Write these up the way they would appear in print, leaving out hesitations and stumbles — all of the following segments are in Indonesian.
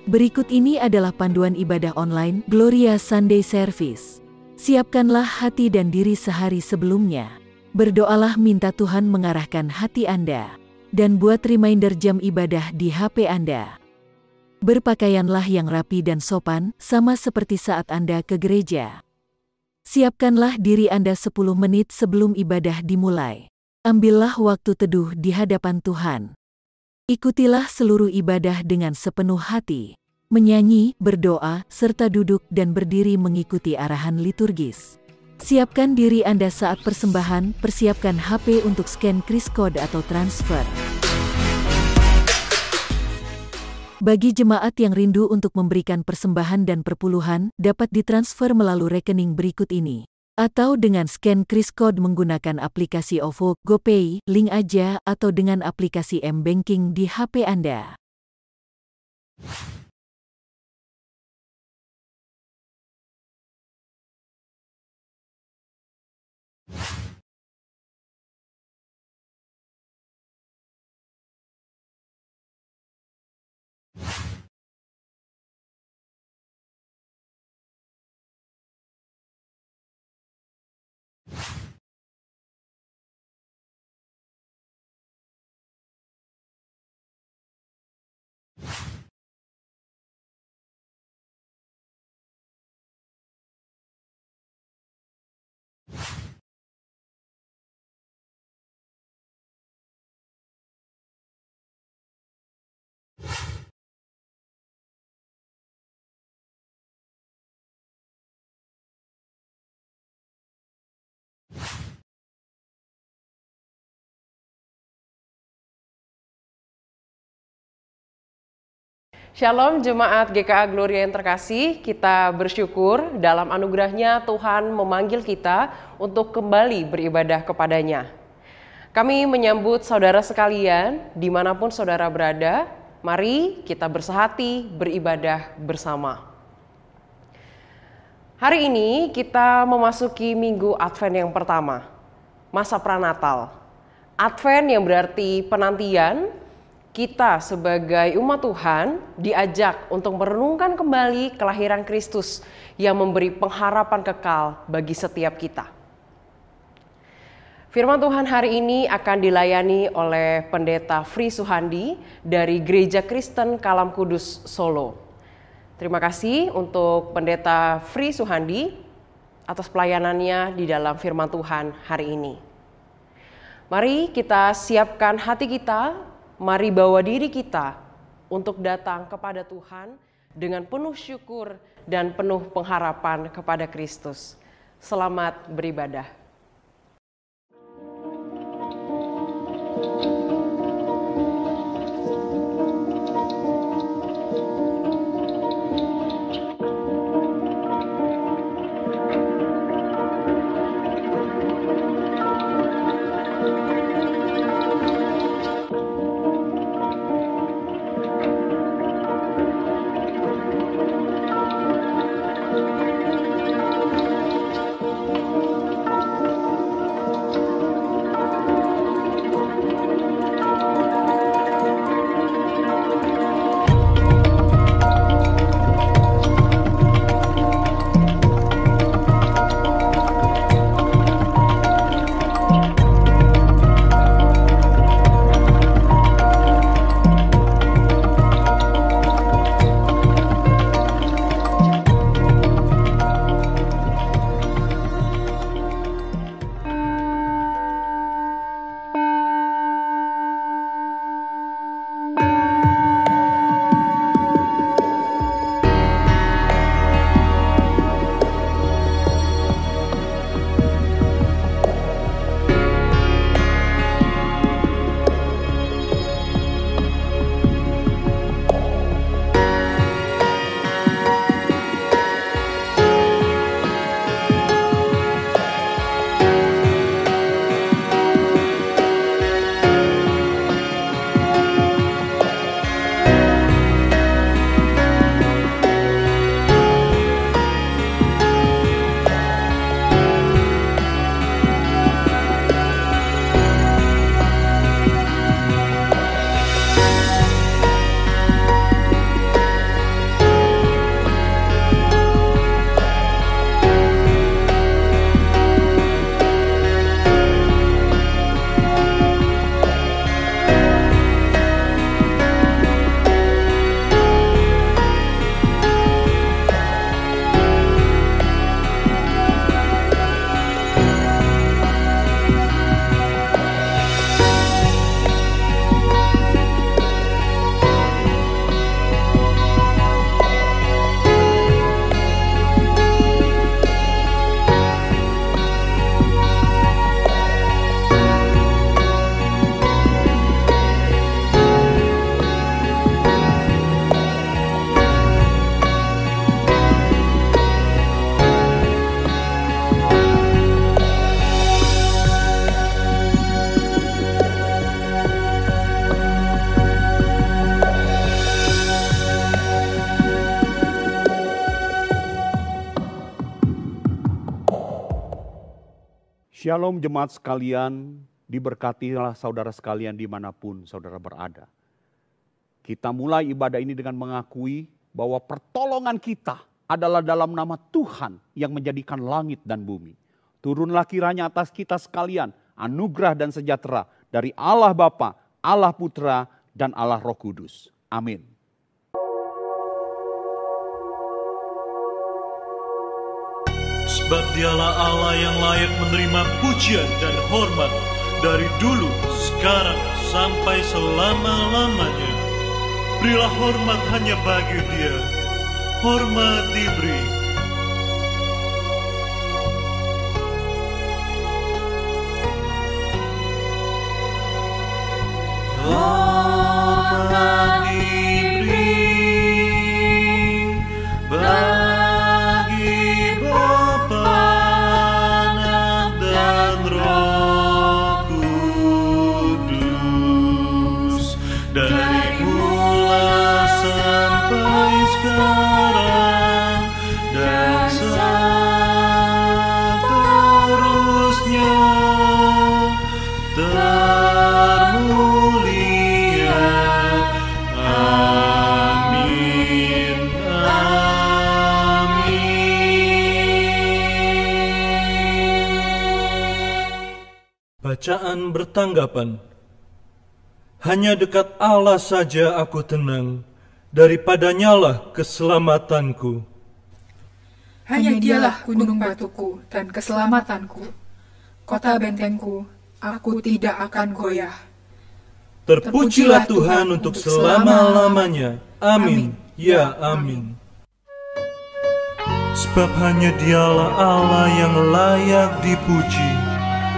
Berikut ini adalah panduan ibadah online Gloria Sunday Service. Siapkanlah hati dan diri sehari sebelumnya. Berdoalah minta Tuhan mengarahkan hati Anda. Dan buat reminder jam ibadah di HP Anda. Berpakaianlah yang rapi dan sopan, sama seperti saat Anda ke gereja. Siapkanlah diri Anda 10 menit sebelum ibadah dimulai. Ambillah waktu teduh di hadapan Tuhan. Ikutilah seluruh ibadah dengan sepenuh hati, menyanyi, berdoa, serta duduk dan berdiri mengikuti arahan liturgis. Siapkan diri Anda saat persembahan, persiapkan HP untuk scan QR Code atau transfer. Bagi jemaat yang rindu untuk memberikan persembahan dan perpuluhan, dapat ditransfer melalui rekening berikut ini. Atau dengan scan QR Code menggunakan aplikasi OVO, GoPay, link aja, atau dengan aplikasi M-Banking di HP Anda. Shalom Jemaat GKA Gloria yang terkasih, kita bersyukur dalam anugerahnya Tuhan memanggil kita untuk kembali beribadah kepadanya. Kami menyambut saudara sekalian dimanapun saudara berada, mari kita bersehati beribadah bersama. Hari ini kita memasuki minggu Advent yang pertama, masa pranatal. Advent yang berarti penantian. Kita sebagai umat Tuhan diajak untuk merenungkan kembali kelahiran Kristus yang memberi pengharapan kekal bagi setiap kita. Firman Tuhan hari ini akan dilayani oleh Pendeta Fri Suhandi dari Gereja Kristen Kalam Kudus Solo. Terima kasih untuk Pendeta Fri Suhandi atas pelayanannya di dalam firman Tuhan hari ini. Mari kita siapkan hati kita. Mari bawa diri kita untuk datang kepada Tuhan dengan penuh syukur dan penuh pengharapan kepada Kristus. Selamat beribadah. Shalom jemaat sekalian, diberkatilah saudara sekalian dimanapun saudara berada. Kita mulai ibadah ini dengan mengakui bahwa pertolongan kita adalah dalam nama Tuhan yang menjadikan langit dan bumi. Turunlah kiranya atas kita sekalian anugerah dan sejahtera dari Allah Bapa, Allah Putra, dan Allah Roh Kudus. Amin. Sebab dialah Allah yang layak menerima pujian dan hormat dari dulu, sekarang, sampai selama-lamanya. Berilah hormat hanya bagi Dia, hormat diberi. Hormat diberi bagi Bapa, Anak, dan Roh Kudus, dari mula sampai sekarang dan seterusnya. Termulia, amin, amin. Bacaan bertanggapan. Hanya dekat Allah saja aku tenang, daripadanyalah keselamatanku. Hanya Dialah gunung batuku dan keselamatanku, kota bentengku, aku tidak akan goyah. Terpujilah Tuhan untuk selama-lamanya. Amin, ya amin. Sebab hanya Dialah Allah yang layak dipuji.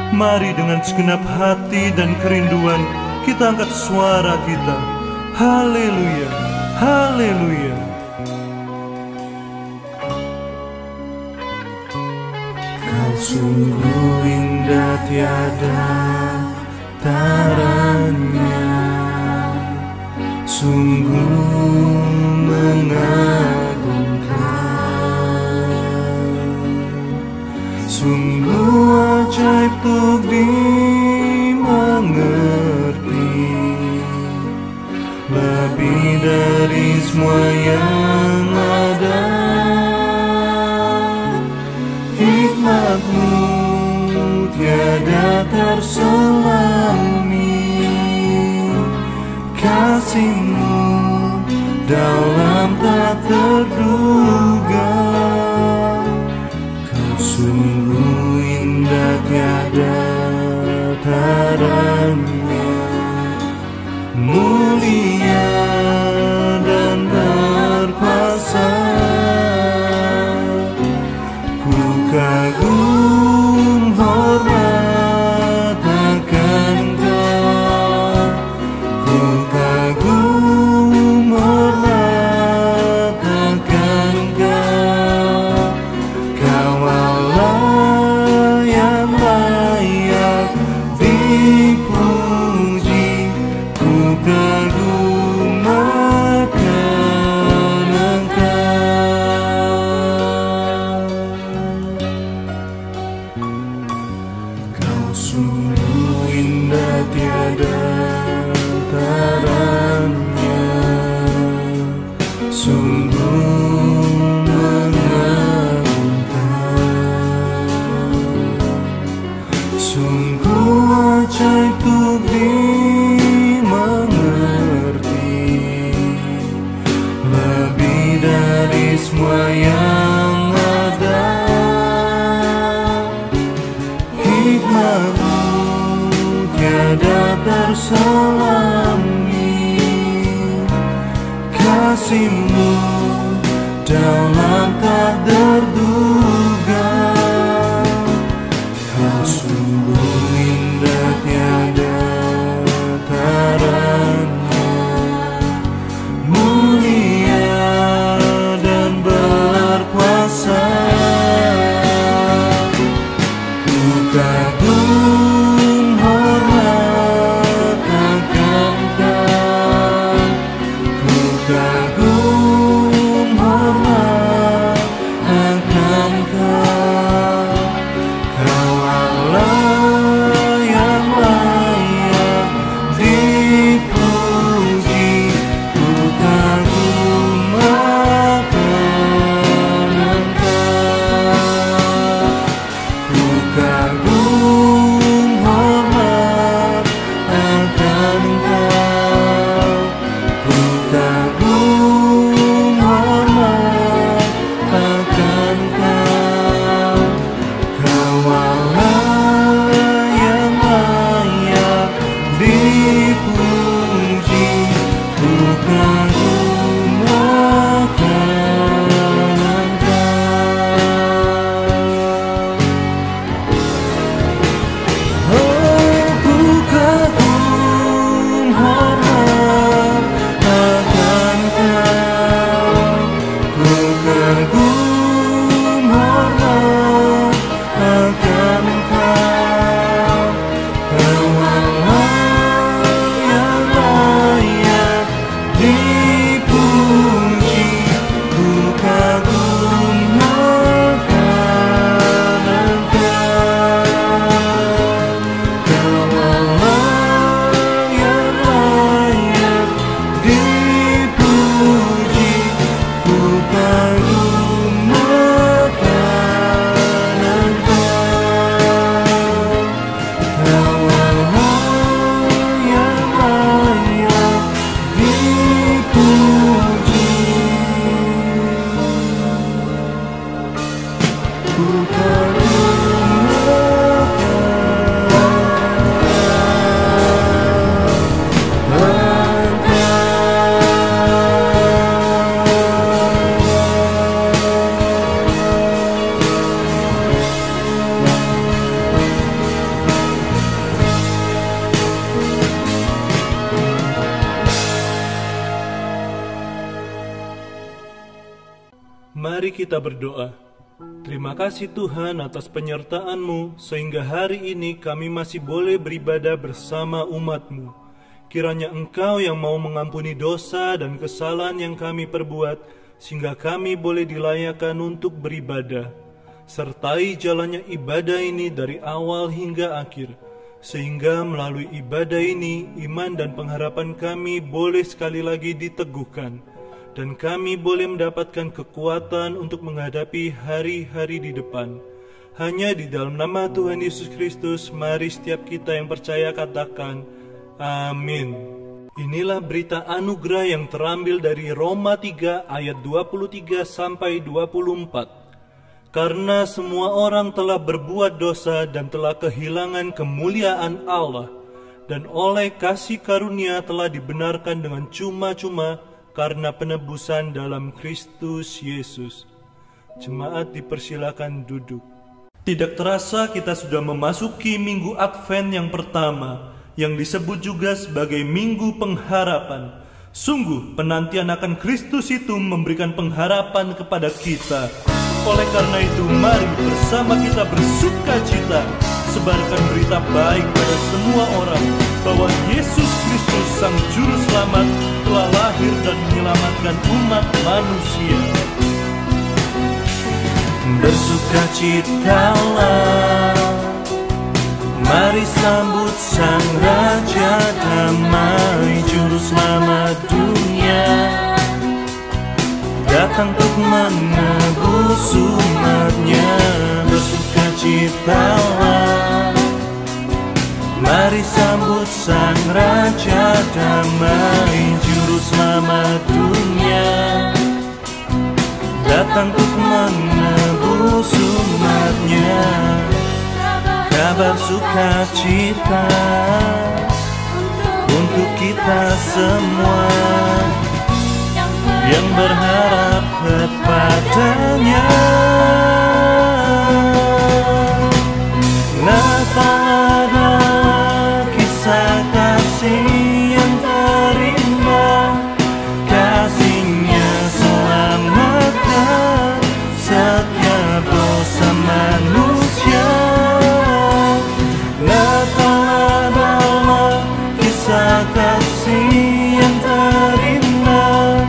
Mari dengan segenap hati dan kerinduan kita angkat suara kita. Haleluya, haleluya. Kau sungguh indah tiada taranya, sungguh mengagumkan, sungguh ajaib untuk dimengerti, lebih dari semua yang ada. Hikmat-Mu tiada terselami, kasih-Mu dalam tak terduga. Kau sungguh indah tiada taranya, mulia dan berkuasa. Ku kagum hormat akan Kau, ku kagum hormat akan Kau. Kau Allah yang layak dipuji, ku kagum akan Engkau. Kau sungguh indah tiada taranya, sungguh mengagumkan, sungguh ajaib untuk dimengerti, lebih dari semua yang ada. Hikmat-Mu tiada terselami, kasih-Mu dalam tak terduga. Kau sungguh indah tiada taranya, mulia dan berkuasa. Ku kagum hormat akan Kau, ku kagum dipuji, ku kagum akan Engkau. Oh, ku kagum hormat akan Engkau, ku kagum hormat akan Engkau. Kau Allah yang layak dipuji, ku kagum akan Engkau. Kau Allah yang layak dipuji, ku kagum akan Engkau. Kau Allah yang layak dipuji, ku kagum Mari kita berdoa. Terima kasih Tuhan atas penyertaan-Mu, sehingga hari ini kami masih boleh beribadah bersama umat-Mu. Kiranya Engkau yang mau mengampuni dosa dan kesalahan yang kami perbuat, sehingga kami boleh dilayakkan untuk beribadah. Sertai jalannya ibadah ini dari awal hingga akhir, sehingga melalui ibadah ini, iman dan pengharapan kami boleh sekali lagi diteguhkan, dan kami boleh mendapatkan kekuatan untuk menghadapi hari-hari di depan. Hanya di dalam nama Tuhan Yesus Kristus, mari setiap kita yang percaya katakan, amin. Inilah berita anugerah yang terambil dari Roma 3 ayat 23 sampai 24. Karena semua orang telah berbuat dosa dan telah kehilangan kemuliaan Allah, dan oleh kasih karunia telah dibenarkan dengan cuma-cuma karena penebusan dalam Kristus Yesus. Jemaat dipersilakan duduk. Tidak terasa kita sudah memasuki minggu Advent yang pertama, yang disebut juga sebagai Minggu Pengharapan. Sungguh penantian akan Kristus itu memberikan pengharapan kepada kita. Oleh karena itu, mari bersama kita bersukacita, sebarkan berita baik pada semua orang bahwa Yesus Kristus Sang Juru Selamat telah lahir dan menyelamatkan umat manusia. Bersukacitalah, mari sambut Sang Raja Damai, Juru Selamat dunia, datang untuk menebus umatnya. Bersukacitalah, mari sambut Sang Raja Damai, Juru Selamat dunia, datang untuk menebus umatnya. Kabar sukacita untuk kita semua yang berharap kepadanya. Natal adalah kisah kasih yang terindah, kasih-Nya selamatkan setiap dosa manusia. Natal adalah kisah kasih yang terindah,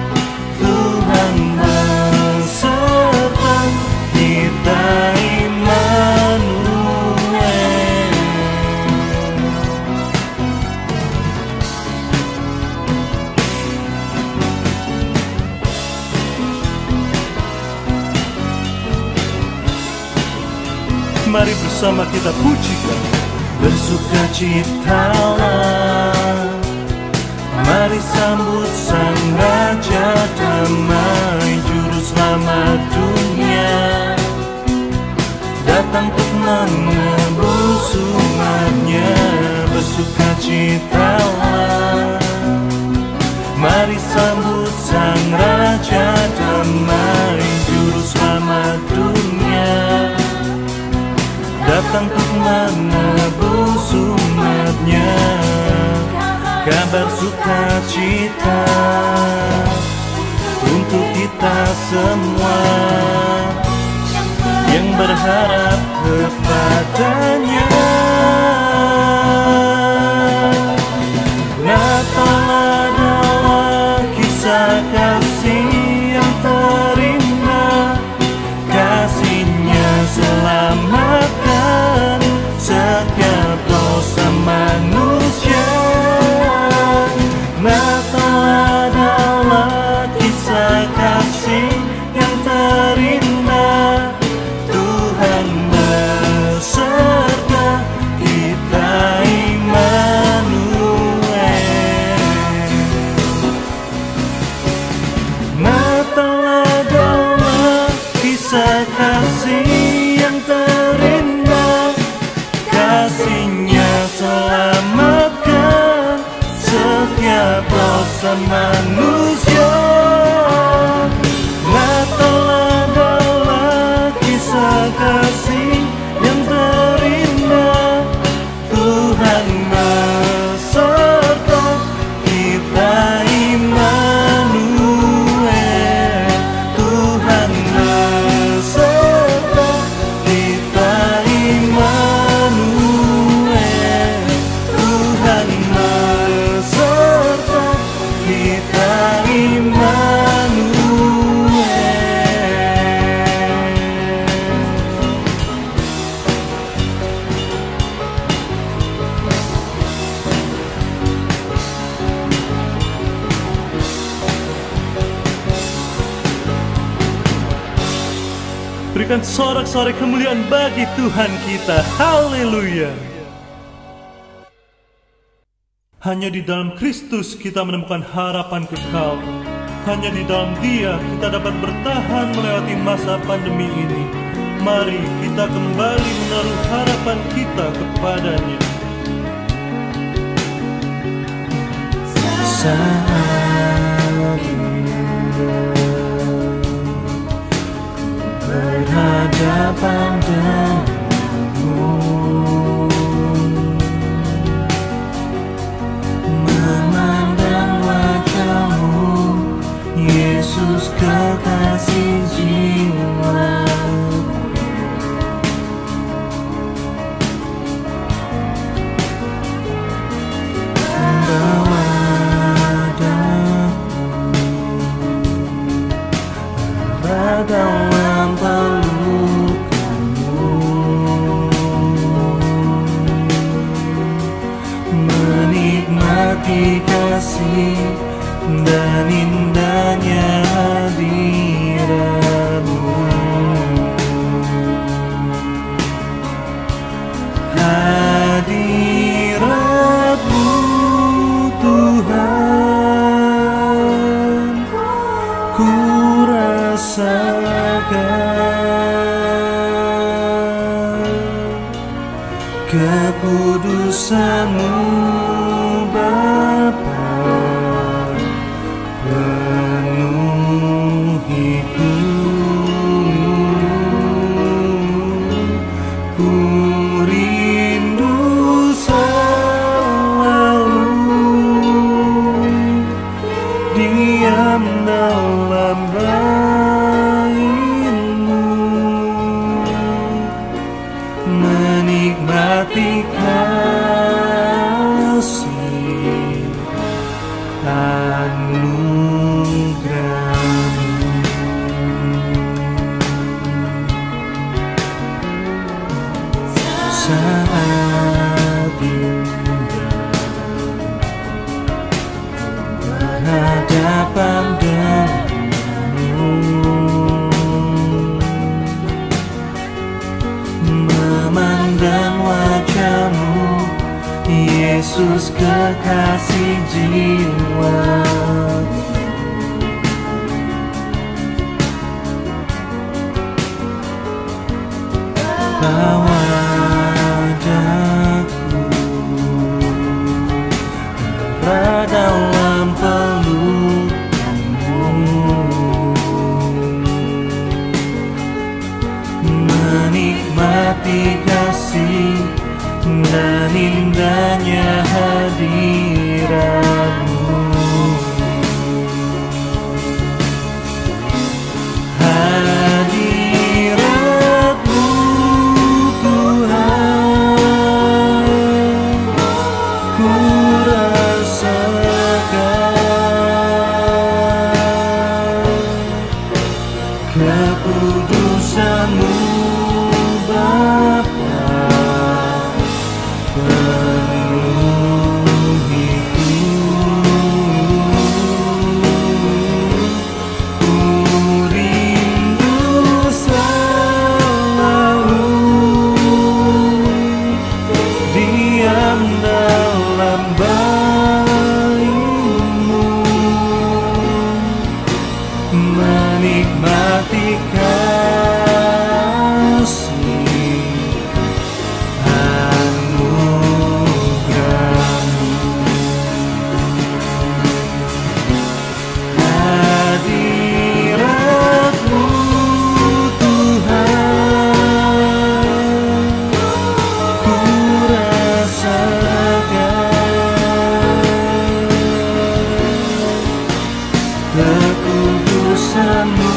Tuhan beserta kita Immanuel. Mari bersama kita pujikan. Bersukacitalah, mari sambut Sang Raja Damai, Juru Selamat dunia, datang untuk menebus umatnya. Bersukacitalah, kepadanya kabar sukacita untuk kita semua yang berharap kepadanya. Natal adalah kisah kasih yang terindah, kasihnya selamatkan setiap dosa manusia. Natal adalah kisah kasih yang terindah, Tuhan beserta kita Immanuel. Natal adalah kisah kasih yang terindah, kasihnya selamatkan setiap dosa manusia. Natal adalah kisah kasih yang terindah, Tuhan beserta kita Immanuel. Tuhan beserta kita Immanuel. Tuhan beserta kita Immanuel. Berikan sorak-sorai kemuliaan bagi Tuhan kita. Haleluya. Hanya di dalam Kristus kita menemukan harapan kekal. Hanya di dalam Dia kita dapat bertahan melewati masa pandemi ini. Mari kita kembali menaruh harapan kita kepadanya. Saat berhadapan denganmu, memandang wajahmu, Yesus kekasih jiwa. Bawa daku dalam pelukanmu, menikmati kasih dan indahnya hadiratmu. Hadiratmu Tuhan, ku rasakan kekudusan-Mu Bapa, penuhiku. Ku rindu selalu diam dalam baitmu, menikmati kasih anugerah-Mu. Saat indah berhadapan denganmu, memandang wajah-Mu, Yesus kekasih jiwa. Bawa daku dalam pelukanmu, menikmati kasih dan indahnya kekudusan-Mu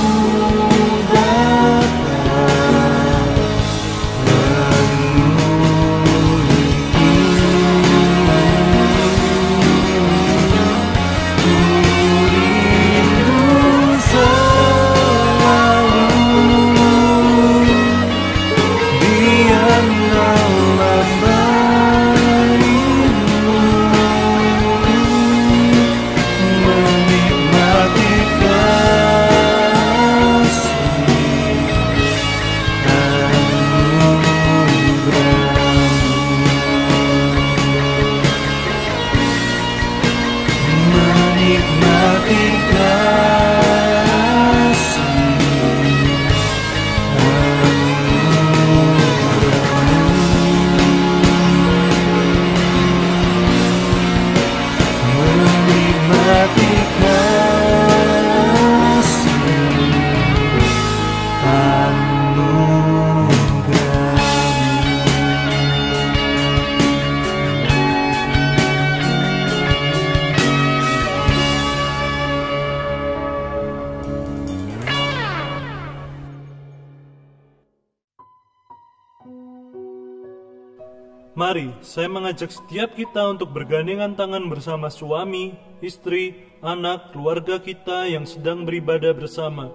Mari, saya mengajak setiap kita untuk bergandengan tangan bersama suami, istri, anak, keluarga kita yang sedang beribadah bersama.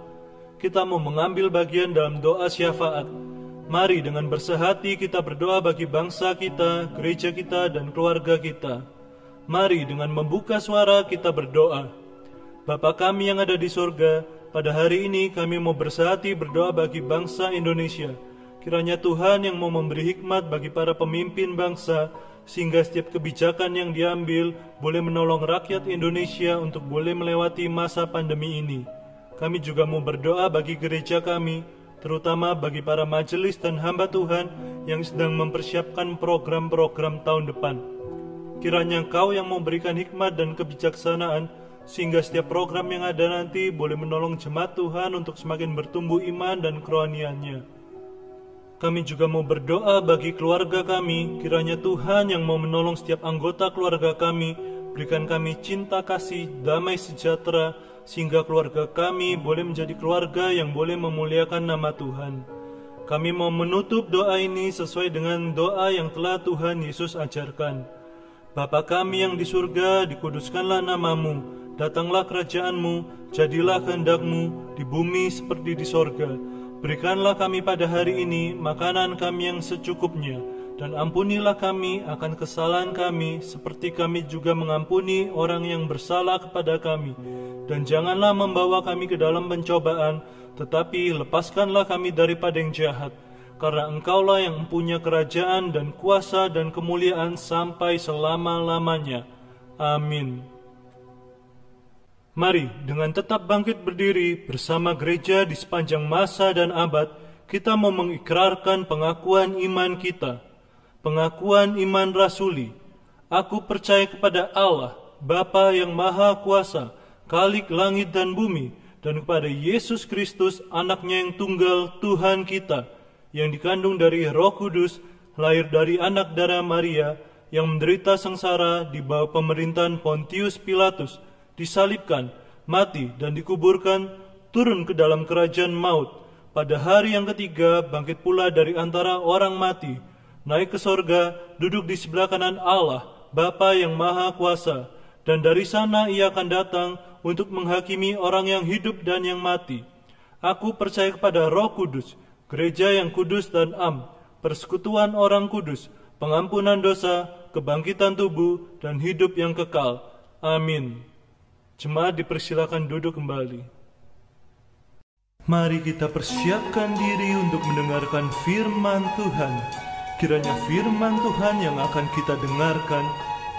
Kita mau mengambil bagian dalam doa syafaat. Mari dengan bersehati kita berdoa bagi bangsa kita, gereja kita, dan keluarga kita. Mari dengan membuka suara kita berdoa. Bapa kami yang ada di surga, pada hari ini kami mau bersehati berdoa bagi bangsa Indonesia. Kiranya Tuhan yang mau memberi hikmat bagi para pemimpin bangsa, sehingga setiap kebijakan yang diambil boleh menolong rakyat Indonesia untuk boleh melewati masa pandemi ini. Kami juga mau berdoa bagi gereja kami, terutama bagi para majelis dan hamba Tuhan yang sedang mempersiapkan program-program tahun depan. Kiranya Engkau yang memberikan hikmat dan kebijaksanaan, sehingga setiap program yang ada nanti boleh menolong jemaat Tuhan untuk semakin bertumbuh iman dan kerohaniannya. Kami juga mau berdoa bagi keluarga kami, kiranya Tuhan yang mau menolong setiap anggota keluarga kami, berikan kami cinta kasih, damai sejahtera, sehingga keluarga kami boleh menjadi keluarga yang boleh memuliakan nama Tuhan. Kami mau menutup doa ini sesuai dengan doa yang telah Tuhan Yesus ajarkan. Bapa kami yang di surga, dikuduskanlah nama-Mu, datanglah kerajaan-Mu, jadilah kehendak-Mu di bumi seperti di sorga. Berikanlah kami pada hari ini makanan kami yang secukupnya, dan ampunilah kami akan kesalahan kami, seperti kami juga mengampuni orang yang bersalah kepada kami. Dan janganlah membawa kami ke dalam pencobaan, tetapi lepaskanlah kami daripada yang jahat, karena Engkaulah yang mempunyai kerajaan dan kuasa dan kemuliaan sampai selama-lamanya. Amin. Mari dengan tetap bangkit berdiri bersama gereja di sepanjang masa dan abad, kita mau mengikrarkan pengakuan iman kita. Pengakuan iman rasuli. Aku percaya kepada Allah, Bapa yang Maha Kuasa, Khalik langit dan bumi, dan kepada Yesus Kristus, anaknya yang tunggal, Tuhan kita, yang dikandung dari Roh Kudus, lahir dari anak darah Maria, yang menderita sengsara di bawah pemerintahan Pontius Pilatus, disalibkan, mati dan dikuburkan, turun ke dalam kerajaan maut. Pada hari yang ketiga bangkit pula dari antara orang mati, naik ke sorga, duduk di sebelah kanan Allah, Bapa yang Maha Kuasa, dan dari sana Ia akan datang untuk menghakimi orang yang hidup dan yang mati. Aku percaya kepada Roh Kudus, gereja yang kudus dan persekutuan orang kudus, pengampunan dosa, kebangkitan tubuh, dan hidup yang kekal. Amin. Jemaat dipersilakan duduk kembali. Mari kita persiapkan diri untuk mendengarkan firman Tuhan. Kiranya firman Tuhan yang akan kita dengarkan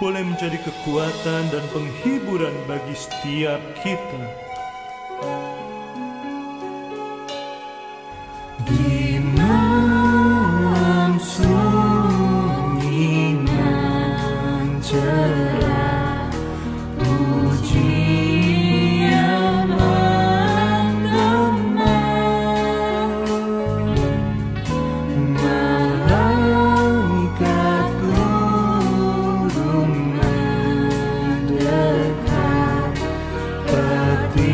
boleh menjadi kekuatan dan penghiburan bagi setiap kita. Di malam sunyi nan cerah, Peti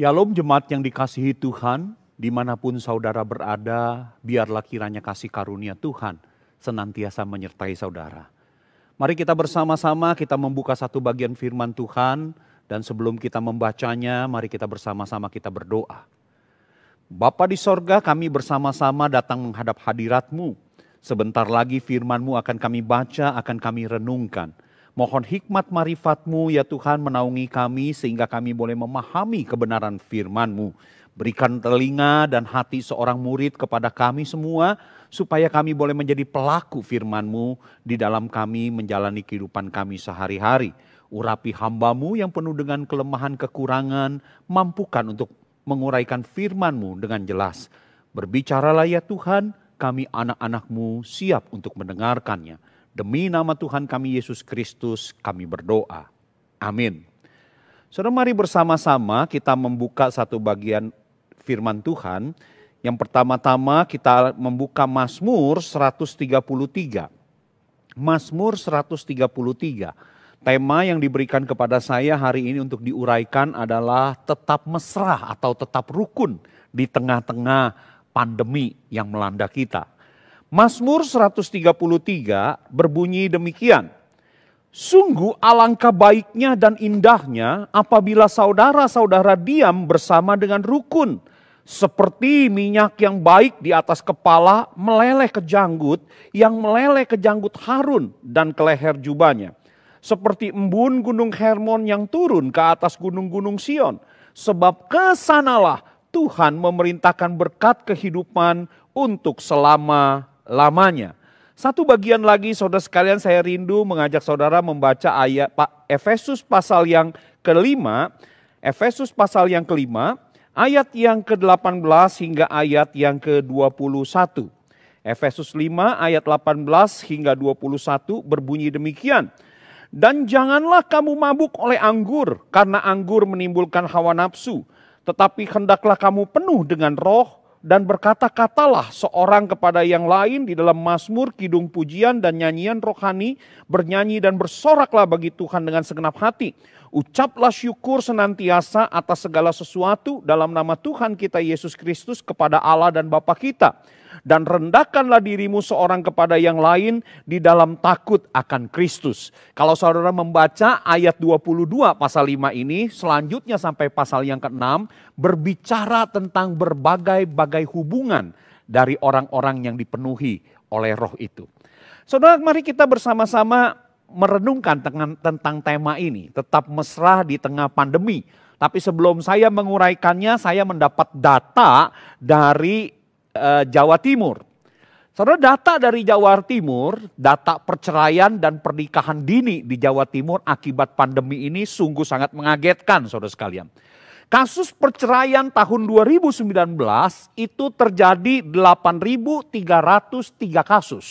Shalom jemaat yang dikasihi Tuhan, dimanapun saudara berada, biarlah kiranya kasih karunia Tuhan senantiasa menyertai saudara. Mari kita bersama-sama kita membuka satu bagian firman Tuhan, dan sebelum kita membacanya, mari kita bersama-sama kita berdoa. Bapa di sorga, kami bersama-sama datang menghadap hadirat-Mu. Sebentar lagi firman-Mu akan kami baca, akan kami renungkan. Mohon hikmat marifat-Mu ya Tuhan menaungi kami sehingga kami boleh memahami kebenaran firman-Mu. Berikan telinga dan hati seorang murid kepada kami semua supaya kami boleh menjadi pelaku firman-Mu di dalam kami menjalani kehidupan kami sehari-hari. Urapi hamba-Mu yang penuh dengan kelemahan kekurangan, mampukan untuk menguraikan firman-Mu dengan jelas. Berbicaralah ya Tuhan, kami anak-anak-Mu siap untuk mendengarkannya. Demi nama Tuhan kami Yesus Kristus kami berdoa. Amin. Saudara, mari bersama-sama kita membuka satu bagian firman Tuhan. Yang pertama-tama kita membuka Mazmur 133. Mazmur 133. Tema yang diberikan kepada saya hari ini untuk diuraikan adalah tetap mesra atau tetap rukun di tengah-tengah pandemi yang melanda kita. Mazmur 133 berbunyi demikian. Sungguh alangkah baiknya dan indahnya apabila saudara-saudara diam bersama dengan rukun. Seperti minyak yang baik di atas kepala meleleh ke janggut, yang meleleh ke janggut Harun dan ke leher jubahnya. Seperti embun gunung Hermon yang turun ke atas gunung-gunung Sion. Sebab kesanalah Tuhan memerintahkan berkat kehidupan untuk selama-lamanya. Satu bagian lagi saudara sekalian, saya rindu mengajak saudara membaca ayat Efesus pasal yang kelima. Efesus pasal yang kelima, ayat yang ke-18 hingga ayat yang ke-21. Efesus 5 ayat 18 hingga 21 berbunyi demikian. Dan janganlah kamu mabuk oleh anggur, karena anggur menimbulkan hawa nafsu. Tetapi hendaklah kamu penuh dengan roh, dan berkata-katalah seorang kepada yang lain di dalam mazmur, kidung pujian dan nyanyian rohani, bernyanyi dan bersoraklah bagi Tuhan dengan segenap hati. Ucaplah syukur senantiasa atas segala sesuatu dalam nama Tuhan kita Yesus Kristus kepada Allah dan Bapa kita. Dan rendahkanlah dirimu seorang kepada yang lain di dalam takut akan Kristus. Kalau saudara membaca ayat 22 pasal 5 ini, selanjutnya sampai pasal yang ke-6, berbicara tentang berbagai-bagai hubungan dari orang-orang yang dipenuhi oleh roh itu. Saudara, mari kita bersama-sama merenungkan tentang tema ini, tetap mesra di tengah pandemi. Tapi sebelum saya menguraikannya, saya mendapat data dari Jawa Timur. Saudara, data dari Jawa Timur, data perceraian dan pernikahan dini di Jawa Timur akibat pandemi ini sungguh sangat mengagetkan saudara sekalian. Kasus perceraian tahun 2019 itu terjadi 8.303 kasus.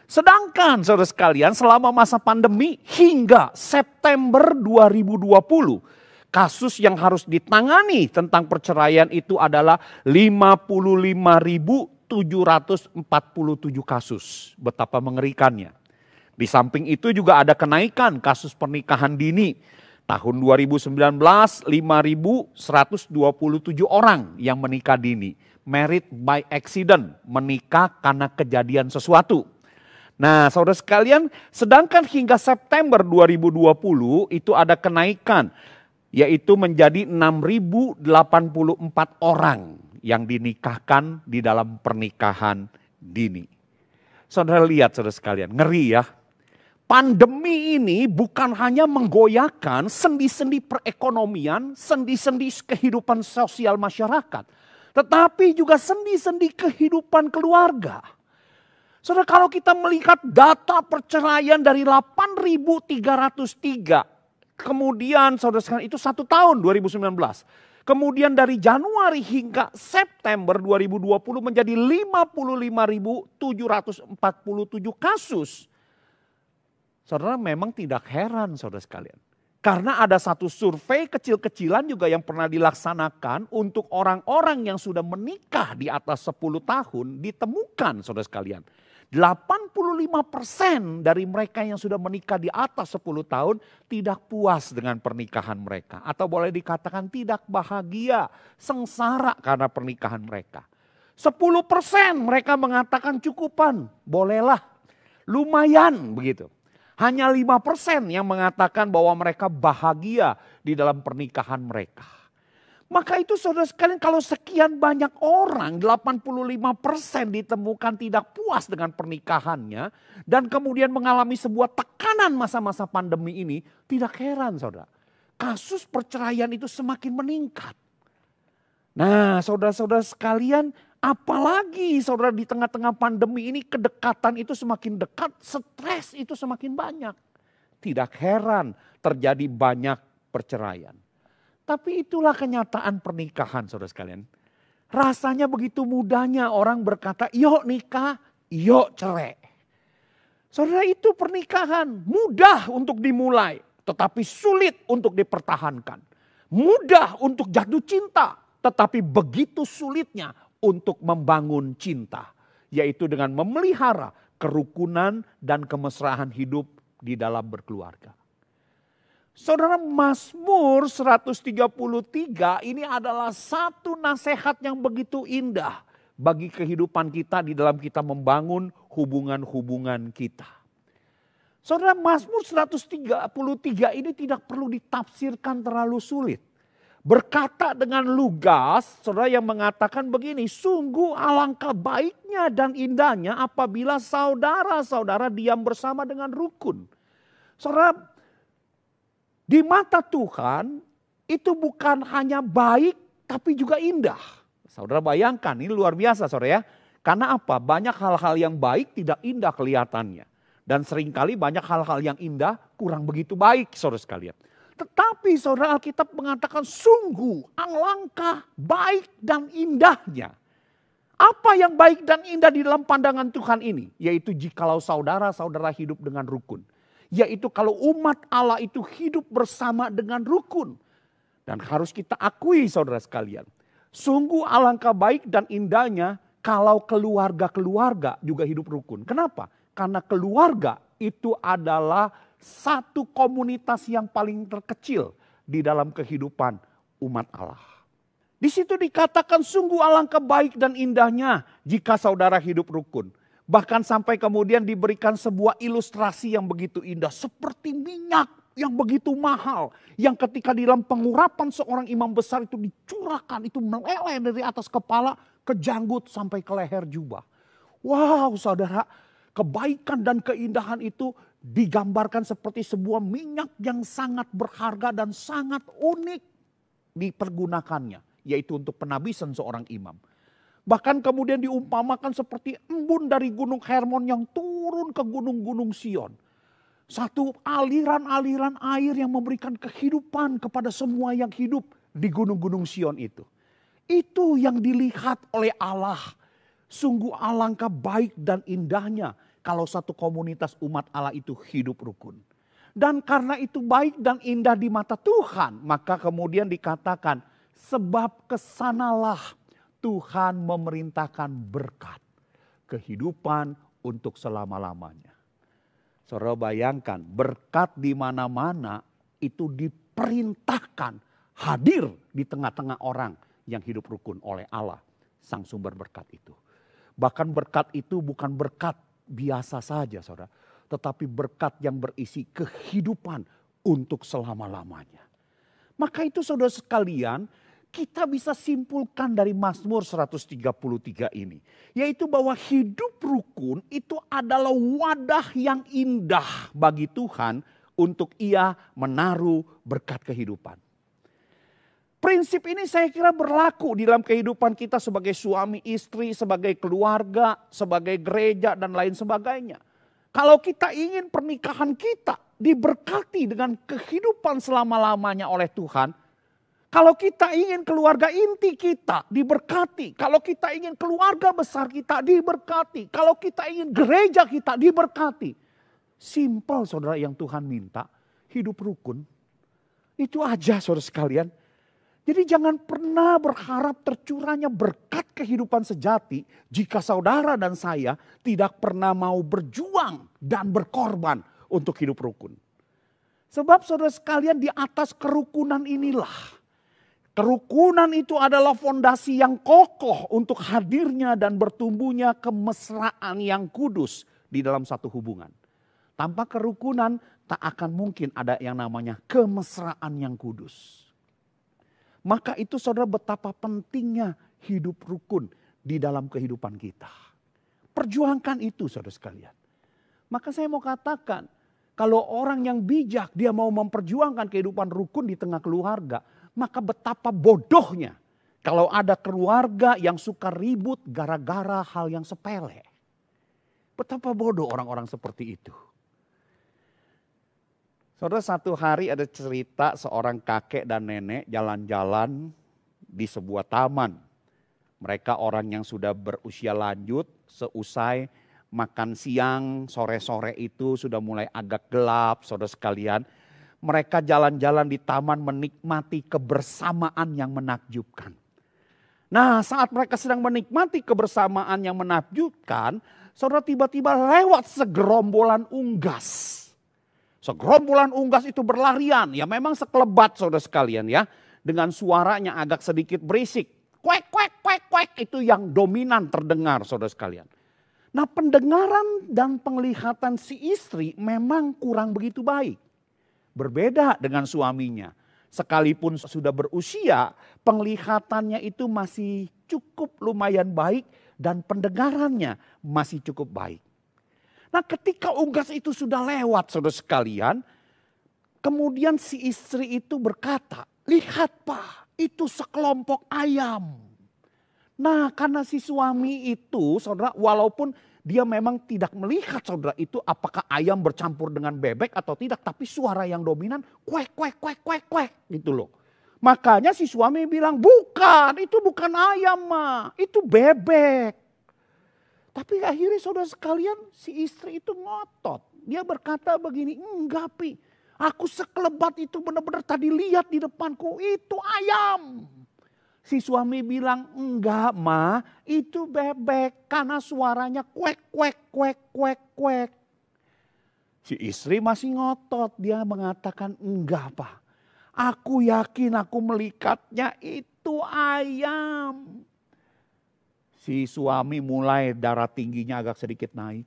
Sedangkan saudara sekalian selama masa pandemi hingga September 2020, kasus yang harus ditangani tentang perceraian itu adalah 55.747 kasus. Betapa mengerikannya. Di samping itu juga ada kenaikan kasus pernikahan dini. Tahun 2019 5.127 orang yang menikah dini. Married by accident, menikah karena kejadian sesuatu. Nah, saudara sekalian, sedangkan hingga September 2020 itu ada kenaikan, yaitu menjadi 6.084 orang yang dinikahkan di dalam pernikahan dini. Saudara lihat, saudara sekalian, ngeri ya. Pandemi ini bukan hanya menggoyahkan sendi-sendi perekonomian, sendi-sendi kehidupan sosial masyarakat, tetapi juga sendi-sendi kehidupan keluarga. Saudara, kalau kita melihat data perceraian dari 8.303, kemudian saudara sekalian itu 1 tahun 2019. Kemudian dari Januari hingga September 2020 menjadi 55.747 kasus. Saudara, memang tidak heran saudara sekalian. Karena ada satu survei kecil-kecilan juga yang pernah dilaksanakan untuk orang-orang yang sudah menikah di atas 10 tahun ditemukan saudara sekalian. 85% dari mereka yang sudah menikah di atas 10 tahun tidak puas dengan pernikahan mereka. Atau boleh dikatakan tidak bahagia, sengsara karena pernikahan mereka. 10% mereka mengatakan cukupan, bolehlah, lumayan begitu. Hanya 5% yang mengatakan bahwa mereka bahagia di dalam pernikahan mereka. Maka itu saudara sekalian, kalau sekian banyak orang, 85% ditemukan tidak puas dengan pernikahannya. Dan kemudian mengalami sebuah tekanan masa-masa pandemi ini, tidak heran saudara. Kasus perceraian itu semakin meningkat. Nah, saudara-saudara sekalian, apalagi saudara di tengah-tengah pandemi ini kedekatan itu semakin dekat, stres itu semakin banyak. Tidak heran terjadi banyak perceraian. Tapi itulah kenyataan pernikahan saudara sekalian. Rasanya begitu mudahnya orang berkata, yuk nikah, yuk cerai. Saudara, itu pernikahan mudah untuk dimulai, tetapi sulit untuk dipertahankan. Mudah untuk jatuh cinta, tetapi begitu sulitnya untuk membangun cinta. Yaitu dengan memelihara kerukunan dan kemesraan hidup di dalam berkeluarga. Saudara, Mazmur 133 ini adalah satu nasihat yang begitu indah bagi kehidupan kita di dalam kita membangun hubungan-hubungan kita. Saudara, Mazmur 133 ini tidak perlu ditafsirkan terlalu sulit. Berkata dengan lugas, saudara, yang mengatakan begini, sungguh alangkah baiknya dan indahnya apabila saudara-saudara diam bersama dengan rukun. Saudara, di mata Tuhan itu bukan hanya baik tapi juga indah. Saudara bayangkan, ini luar biasa saudara ya. Karena apa? Banyak hal-hal yang baik tidak indah kelihatannya. Dan seringkali banyak hal-hal yang indah kurang begitu baik saudara sekalian. Tetapi saudara, Alkitab mengatakan sungguh alangkah baik dan indahnya. Apa yang baik dan indah di dalam pandangan Tuhan ini? Yaitu jikalau saudara-saudara hidup dengan rukun. Yaitu kalau umat Allah itu hidup bersama dengan rukun. Dan harus kita akui saudara sekalian. Sungguh alangkah baik dan indahnya kalau keluarga-keluarga juga hidup rukun. Kenapa? Karena keluarga itu adalah satu komunitas yang paling terkecil di dalam kehidupan umat Allah. Di situ dikatakan sungguh alangkah baik dan indahnya jika saudara hidup rukun. Bahkan sampai kemudian diberikan sebuah ilustrasi yang begitu indah. Seperti minyak yang begitu mahal. Yang ketika di dalam pengurapan seorang imam besar itu dicurahkan. Itu meleleh dari atas kepala ke janggut sampai ke leher jubah. Wow saudara, kebaikan dan keindahan itu digambarkan seperti sebuah minyak yang sangat berharga dan sangat unik dipergunakannya. Yaitu untuk penabisan seorang imam. Bahkan kemudian diumpamakan seperti embun dari gunung Hermon yang turun ke gunung-gunung Sion. Satu aliran-aliran air yang memberikan kehidupan kepada semua yang hidup di gunung-gunung Sion itu. Itu yang dilihat oleh Allah. Sungguh alangkah baik dan indahnya kalau satu komunitas umat Allah itu hidup rukun. Dan karena itu baik dan indah di mata Tuhan, maka kemudian dikatakan sebab kesanalah Tuhan memerintahkan berkat kehidupan untuk selama-lamanya. Saudara bayangkan berkat di mana-mana itu diperintahkan hadir di tengah-tengah orang yang hidup rukun oleh Allah, sang sumber berkat itu. Bahkan berkat itu bukan berkat biasa saja saudara, tetapi berkat yang berisi kehidupan untuk selama-lamanya. Maka itu saudara sekalian, kita bisa simpulkan dari Mazmur 133 ini. Yaitu bahwa hidup rukun itu adalah wadah yang indah bagi Tuhan untuk ia menaruh berkat kehidupan. Prinsip ini saya kira berlaku di dalam kehidupan kita sebagai suami istri, sebagai keluarga, sebagai gereja dan lain sebagainya. Kalau kita ingin pernikahan kita diberkati dengan kehidupan selama-lamanya oleh Tuhan. Kalau kita ingin keluarga inti kita diberkati. Kalau kita ingin keluarga besar kita diberkati. Kalau kita ingin gereja kita diberkati. Simpel saudara yang Tuhan minta. Hidup rukun. Itu aja saudara sekalian. Jadi jangan pernah berharap tercurahnya berkat kehidupan sejati jika saudara dan saya tidak pernah mau berjuang dan berkorban untuk hidup rukun. Sebab saudara sekalian di atas kerukunan inilah. Kerukunan itu adalah fondasi yang kokoh untuk hadirnya dan bertumbuhnya kemesraan yang kudus di dalam satu hubungan. Tanpa kerukunan tak akan mungkin ada yang namanya kemesraan yang kudus. Maka itu saudara betapa pentingnya hidup rukun di dalam kehidupan kita. Perjuangkan itu saudara sekalian. Maka saya mau katakan, kalau orang yang bijak dia mau memperjuangkan kehidupan rukun di tengah keluarga, maka betapa bodohnya kalau ada keluarga yang suka ribut gara-gara hal yang sepele. Betapa bodoh orang-orang seperti itu. Saudara, satu hari ada cerita seorang kakek dan nenek jalan-jalan di sebuah taman. Mereka orang yang sudah berusia lanjut, seusai makan siang, sore-sore itu sudah mulai agak gelap, saudara sekalian. Mereka jalan-jalan di taman menikmati kebersamaan yang menakjubkan. Nah, saat mereka sedang menikmati kebersamaan yang menakjubkan, saudara tiba-tiba lewat segerombolan unggas. Segerombolan unggas itu berlarian, ya memang sekelebat saudara sekalian ya. Dengan suaranya agak sedikit berisik. Kuek, kuek, kuek, kuek, itu yang dominan terdengar saudara sekalian. Nah, pendengaran dan penglihatan si istri memang kurang begitu baik. Berbeda dengan suaminya. Sekalipun sudah berusia, penglihatannya itu masih cukup lumayan baik dan pendengarannya masih cukup baik. Nah, ketika unggas itu sudah lewat saudara sekalian, kemudian si istri itu berkata, "Lihat Pak, itu sekelompok ayam." Nah, karena si suami itu saudara walaupun dia memang tidak melihat saudara itu apakah ayam bercampur dengan bebek atau tidak. Tapi suara yang dominan kuek, kuek, kuek, kuek, kuek gitu loh. Makanya si suami bilang, "Bukan, itu bukan ayam mah, itu bebek." Tapi akhirnya saudara sekalian si istri itu ngotot. Dia berkata begini, "Enggak Pi, aku sekelebat itu benar-benar tadi lihat di depanku itu ayam." Si suami bilang, "Enggak Ma, itu bebek karena suaranya kuek, kuek, kuek, kuek, kuek." Si istri masih ngotot, dia mengatakan, "Enggak Pak, aku yakin aku melihatnya itu ayam." Si suami mulai darah tingginya agak sedikit naik.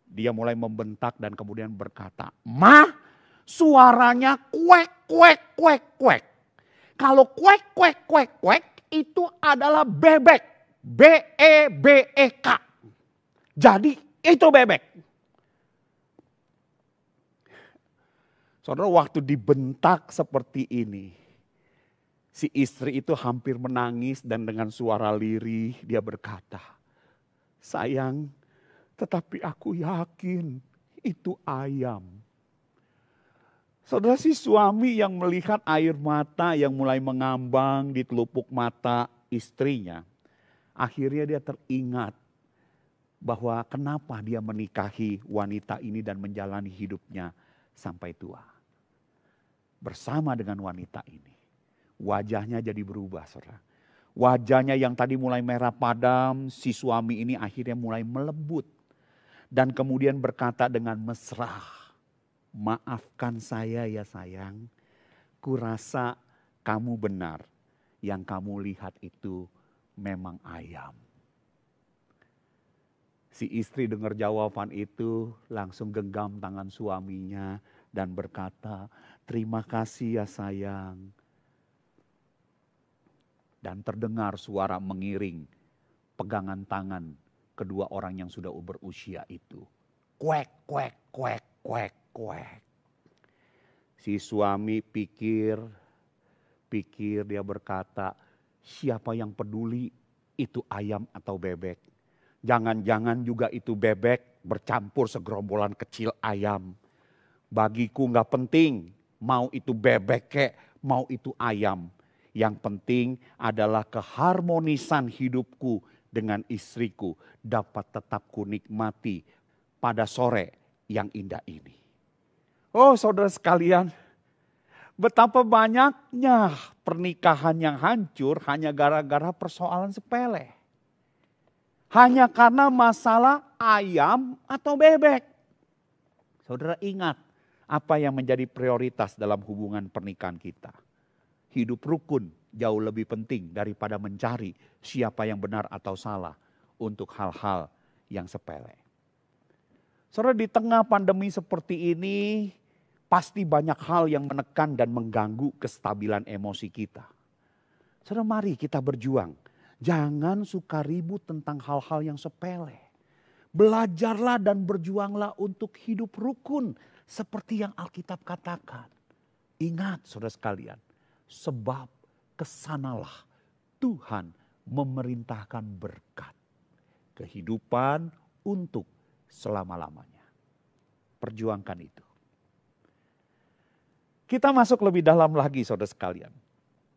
Dia mulai membentak dan kemudian berkata, "Ma, suaranya kuek, kuek, kuek, kuek. Kalau kuek, kuek, kuek, kuek itu adalah bebek. B-E-B-E-K. Jadi itu bebek." Saudara, waktu dibentak seperti ini, si istri itu hampir menangis dan dengan suara lirih dia berkata, "Sayang, tetapi aku yakin itu ayam." Saudara, si suami yang melihat air mata yang mulai mengambang di telupuk mata istrinya, akhirnya dia teringat bahwa kenapa dia menikahi wanita ini dan menjalani hidupnya sampai tua. Bersama dengan wanita ini. Wajahnya jadi berubah saudara. Wajahnya yang tadi mulai merah padam, si suami ini akhirnya mulai melembut. Dan kemudian berkata dengan mesra, "Maafkan saya ya sayang, kurasa kamu benar. Yang kamu lihat itu memang ayam. Si istri dengar jawaban itu langsung genggam tangan suaminya dan berkata, terima kasih ya sayang. Dan terdengar suara mengiring pegangan tangan kedua orang yang sudah berusia itu. Kuek, kuek, kuek, kuek, kuek. Si suami pikir dia berkata, siapa yang peduli itu ayam atau bebek. Jangan-jangan juga itu bebek bercampur segerombolan kecil ayam. Bagiku gak penting mau itu bebek kek, mau itu ayam. Yang penting adalah keharmonisan hidupku dengan istriku dapat tetap kunikmati pada sore yang indah ini. Oh saudara sekalian, betapa banyaknya pernikahan yang hancur hanya gara-gara persoalan sepele. Hanya karena masalah ayam atau bebek. Saudara ingat apa yang menjadi prioritas dalam hubungan pernikahan kita. Hidup rukun jauh lebih penting daripada mencari siapa yang benar atau salah untuk hal-hal yang sepele. Saudara, di tengah pandemi seperti ini pasti banyak hal yang menekan dan mengganggu kestabilan emosi kita. Saudara, mari kita berjuang. Jangan suka ribut tentang hal-hal yang sepele. Belajarlah dan berjuanglah untuk hidup rukun seperti yang Alkitab katakan. Ingat saudara sekalian, sebab kesanalah Tuhan memerintahkan berkat. Kehidupan untuk selama-lamanya. Perjuangkan itu. Kita masuk lebih dalam lagi saudara sekalian.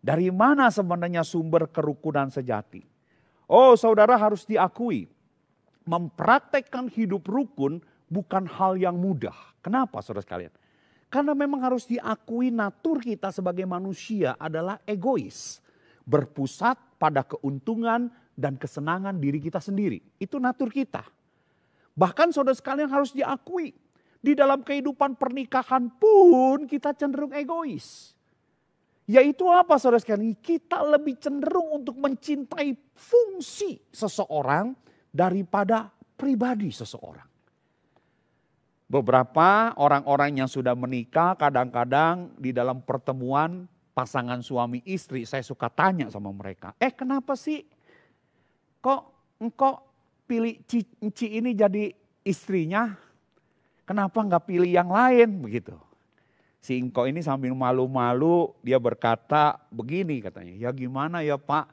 Dari mana sebenarnya sumber kerukunan sejati? Oh saudara, harus diakui, mempraktekkan hidup rukun bukan hal yang mudah. Kenapa saudara sekalian? Karena memang harus diakui natur kita sebagai manusia adalah egois. Berpusat pada keuntungan dan kesenangan diri kita sendiri. Itu natur kita. Bahkan saudara sekalian harus diakui, di dalam kehidupan pernikahan pun kita cenderung egois. Yaitu apa saudara sekalian? Kita lebih cenderung untuk mencintai fungsi seseorang daripada pribadi seseorang. Beberapa orang-orang yang sudah menikah kadang-kadang di dalam pertemuan pasangan suami istri saya suka tanya sama mereka. Kenapa sih kok engkau pilih Ci ini jadi istrinya? Kenapa nggak pilih yang lain begitu? Si engkau ini sambil malu-malu dia berkata begini katanya. Ya gimana ya Pak,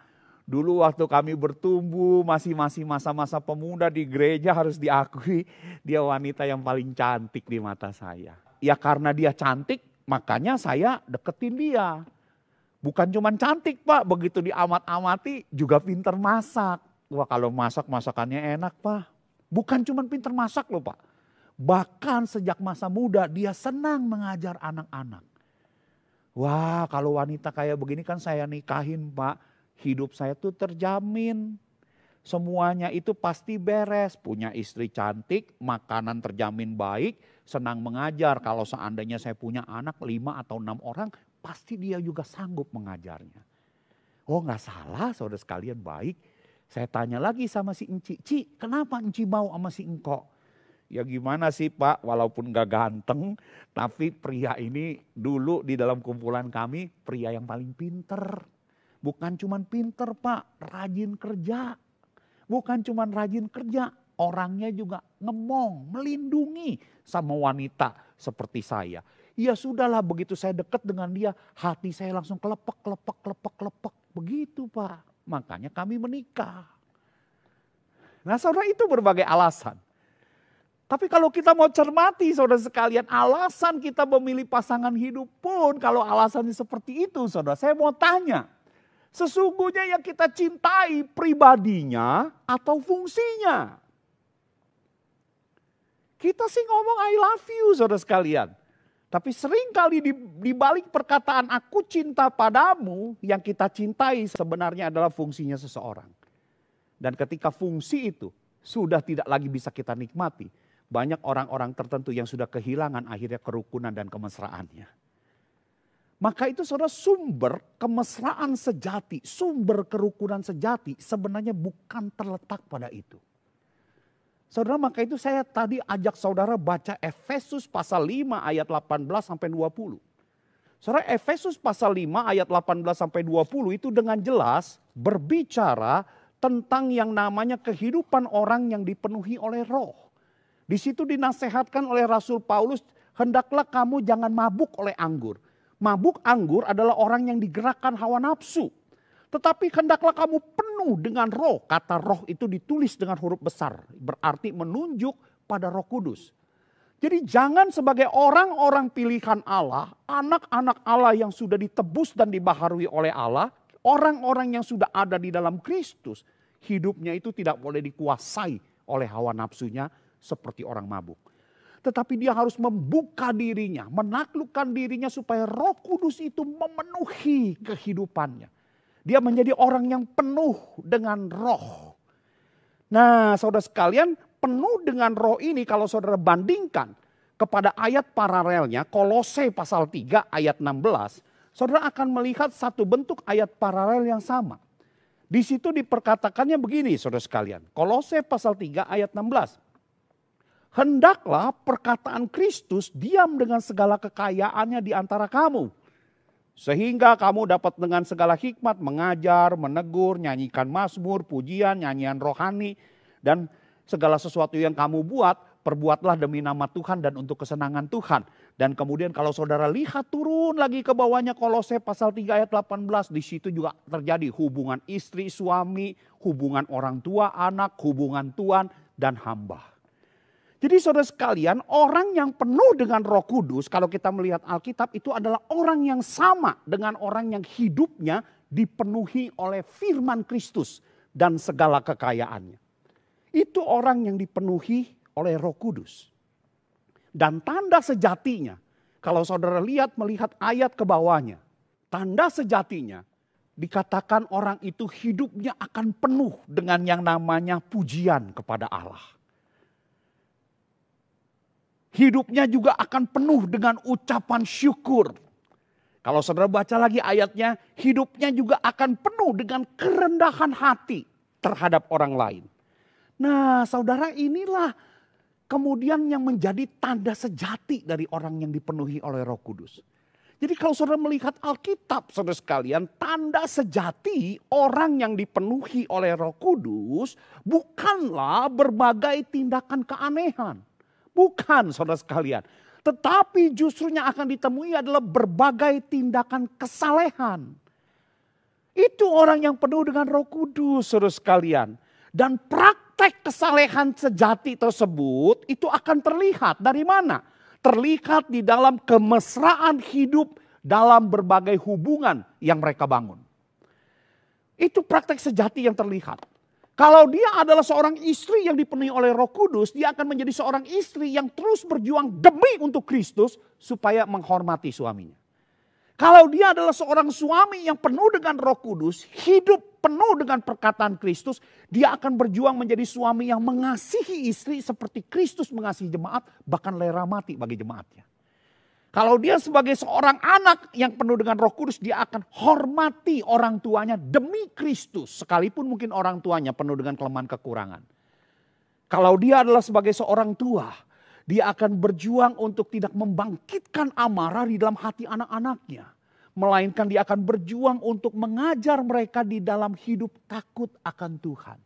dulu waktu kami bertumbuh masih masa-masa pemuda di gereja harus diakui dia wanita yang paling cantik di mata saya. Ya karena dia cantik makanya saya deketin dia. Bukan cuma cantik Pak, begitu diamat-amati juga pinter masak. Wah kalau masak masakannya enak Pak. Bukan cuma pinter masak loh Pak. Bahkan sejak masa muda dia senang mengajar anak-anak. Wah kalau wanita kayak begini kan saya nikahin Pak. Hidup saya tuh terjamin. Semuanya itu pasti beres. Punya istri cantik, makanan terjamin baik, senang mengajar. Kalau seandainya saya punya anak 5 atau 6 orang, pasti dia juga sanggup mengajarnya. Oh gak salah saudara sekalian, baik. Saya tanya lagi sama si Enci, Ci kenapa Enci mau sama si engkau? Ya gimana sih Pak, walaupun gak ganteng, tapi pria ini dulu di dalam kumpulan kami pria yang paling pinter. Bukan cuman pinter Pak, rajin kerja. Bukan cuman rajin kerja, orangnya juga ngemong, melindungi sama wanita seperti saya. Ya sudahlah begitu saya dekat dengan dia, hati saya langsung kelepek. Begitu Pak, makanya kami menikah. Nah saudara, itu berbagai alasan. Tapi kalau kita mau cermati saudara sekalian, alasan kita memilih pasangan hidup pun kalau alasannya seperti itu saudara, saya mau tanya. Sesungguhnya yang kita cintai pribadinya atau fungsinya? Kita sih ngomong I love you saudara sekalian. Tapi seringkali di balik perkataan aku cinta padamu, yang kita cintai sebenarnya adalah fungsinya seseorang. Dan ketika fungsi itu sudah tidak lagi bisa kita nikmati, banyak orang-orang tertentu yang sudah kehilangan akhirnya kerukunan dan kemesraannya. Maka itu saudara, sumber kemesraan sejati, sumber kerukunan sejati sebenarnya bukan terletak pada itu. Saudara, maka itu saya tadi ajak saudara baca Efesus pasal 5 ayat 18 sampai 20. Saudara, Efesus pasal 5 ayat 18 sampai 20 itu dengan jelas berbicara tentang yang namanya kehidupan orang yang dipenuhi oleh roh. Di situ dinasehatkan oleh Rasul Paulus, hendaklah kamu jangan mabuk oleh anggur. Mabuk anggur adalah orang yang digerakkan hawa nafsu. Tetapi hendaklah kamu penuh dengan roh. Kata roh itu ditulis dengan huruf besar. Berarti menunjuk pada Roh Kudus. Jadi jangan sebagai orang-orang pilihan Allah, anak-anak Allah yang sudah ditebus dan dibaharui oleh Allah, orang-orang yang sudah ada di dalam Kristus, hidupnya itu tidak boleh dikuasai oleh hawa nafsunya seperti orang mabuk. Tetapi dia harus membuka dirinya, menaklukkan dirinya supaya Roh Kudus itu memenuhi kehidupannya. Dia menjadi orang yang penuh dengan roh. Nah, saudara sekalian, penuh dengan roh ini kalau saudara bandingkan kepada ayat paralelnya, Kolose pasal 3 ayat 16, saudara akan melihat satu bentuk ayat paralel yang sama. Di situ diperkatakannya begini, saudara sekalian. Kolose pasal 3 ayat 16. Hendaklah perkataan Kristus diam dengan segala kekayaannya di antara kamu. Sehingga kamu dapat dengan segala hikmat mengajar, menegur, nyanyikan mazmur, pujian, nyanyian rohani. Dan segala sesuatu yang kamu buat, perbuatlah demi nama Tuhan dan untuk kesenangan Tuhan. Dan kemudian kalau saudara lihat turun lagi ke bawahnya Kolose pasal 3 ayat 18. Di situ juga terjadi hubungan istri, suami, hubungan orang tua, anak, hubungan tuan dan hamba. Jadi saudara sekalian, orang yang penuh dengan Roh Kudus, kalau kita melihat Alkitab, itu adalah orang yang sama dengan orang yang hidupnya dipenuhi oleh firman Kristus dan segala kekayaannya. Itu orang yang dipenuhi oleh Roh Kudus. Dan tanda sejatinya, kalau saudara melihat ayat ke bawahnya, tanda sejatinya dikatakan orang itu hidupnya akan penuh dengan yang namanya pujian kepada Allah. Hidupnya juga akan penuh dengan ucapan syukur. Kalau saudara baca lagi ayatnya, hidupnya juga akan penuh dengan kerendahan hati terhadap orang lain. Nah, saudara, inilah kemudian yang menjadi tanda sejati dari orang yang dipenuhi oleh Roh Kudus. Jadi kalau saudara melihat Alkitab, saudara sekalian, tanda sejati orang yang dipenuhi oleh Roh Kudus bukanlah berbagai tindakan keanehan. Bukan, saudara sekalian. Tetapi justru yang akan ditemui adalah berbagai tindakan kesalehan. Itu orang yang penuh dengan Roh Kudus, saudara sekalian. Dan praktek kesalehan sejati tersebut itu akan terlihat dari mana? Terlihat di dalam kemesraan hidup dalam berbagai hubungan yang mereka bangun. Itu praktek sejati yang terlihat. Kalau dia adalah seorang istri yang dipenuhi oleh Roh Kudus, dia akan menjadi seorang istri yang terus berjuang demi untuk Kristus supaya menghormati suaminya. Kalau dia adalah seorang suami yang penuh dengan Roh Kudus, hidup penuh dengan perkataan Kristus, dia akan berjuang menjadi suami yang mengasihi istri seperti Kristus mengasihi jemaat, bahkan rela mati bagi jemaatnya. Kalau dia sebagai seorang anak yang penuh dengan Roh Kudus, dia akan hormati orang tuanya demi Kristus. Sekalipun mungkin orang tuanya penuh dengan kelemahan kekurangan. Kalau dia adalah sebagai seorang tua, dia akan berjuang untuk tidak membangkitkan amarah di dalam hati anak-anaknya. Melainkan dia akan berjuang untuk mengajar mereka di dalam hidup takut akan Tuhan.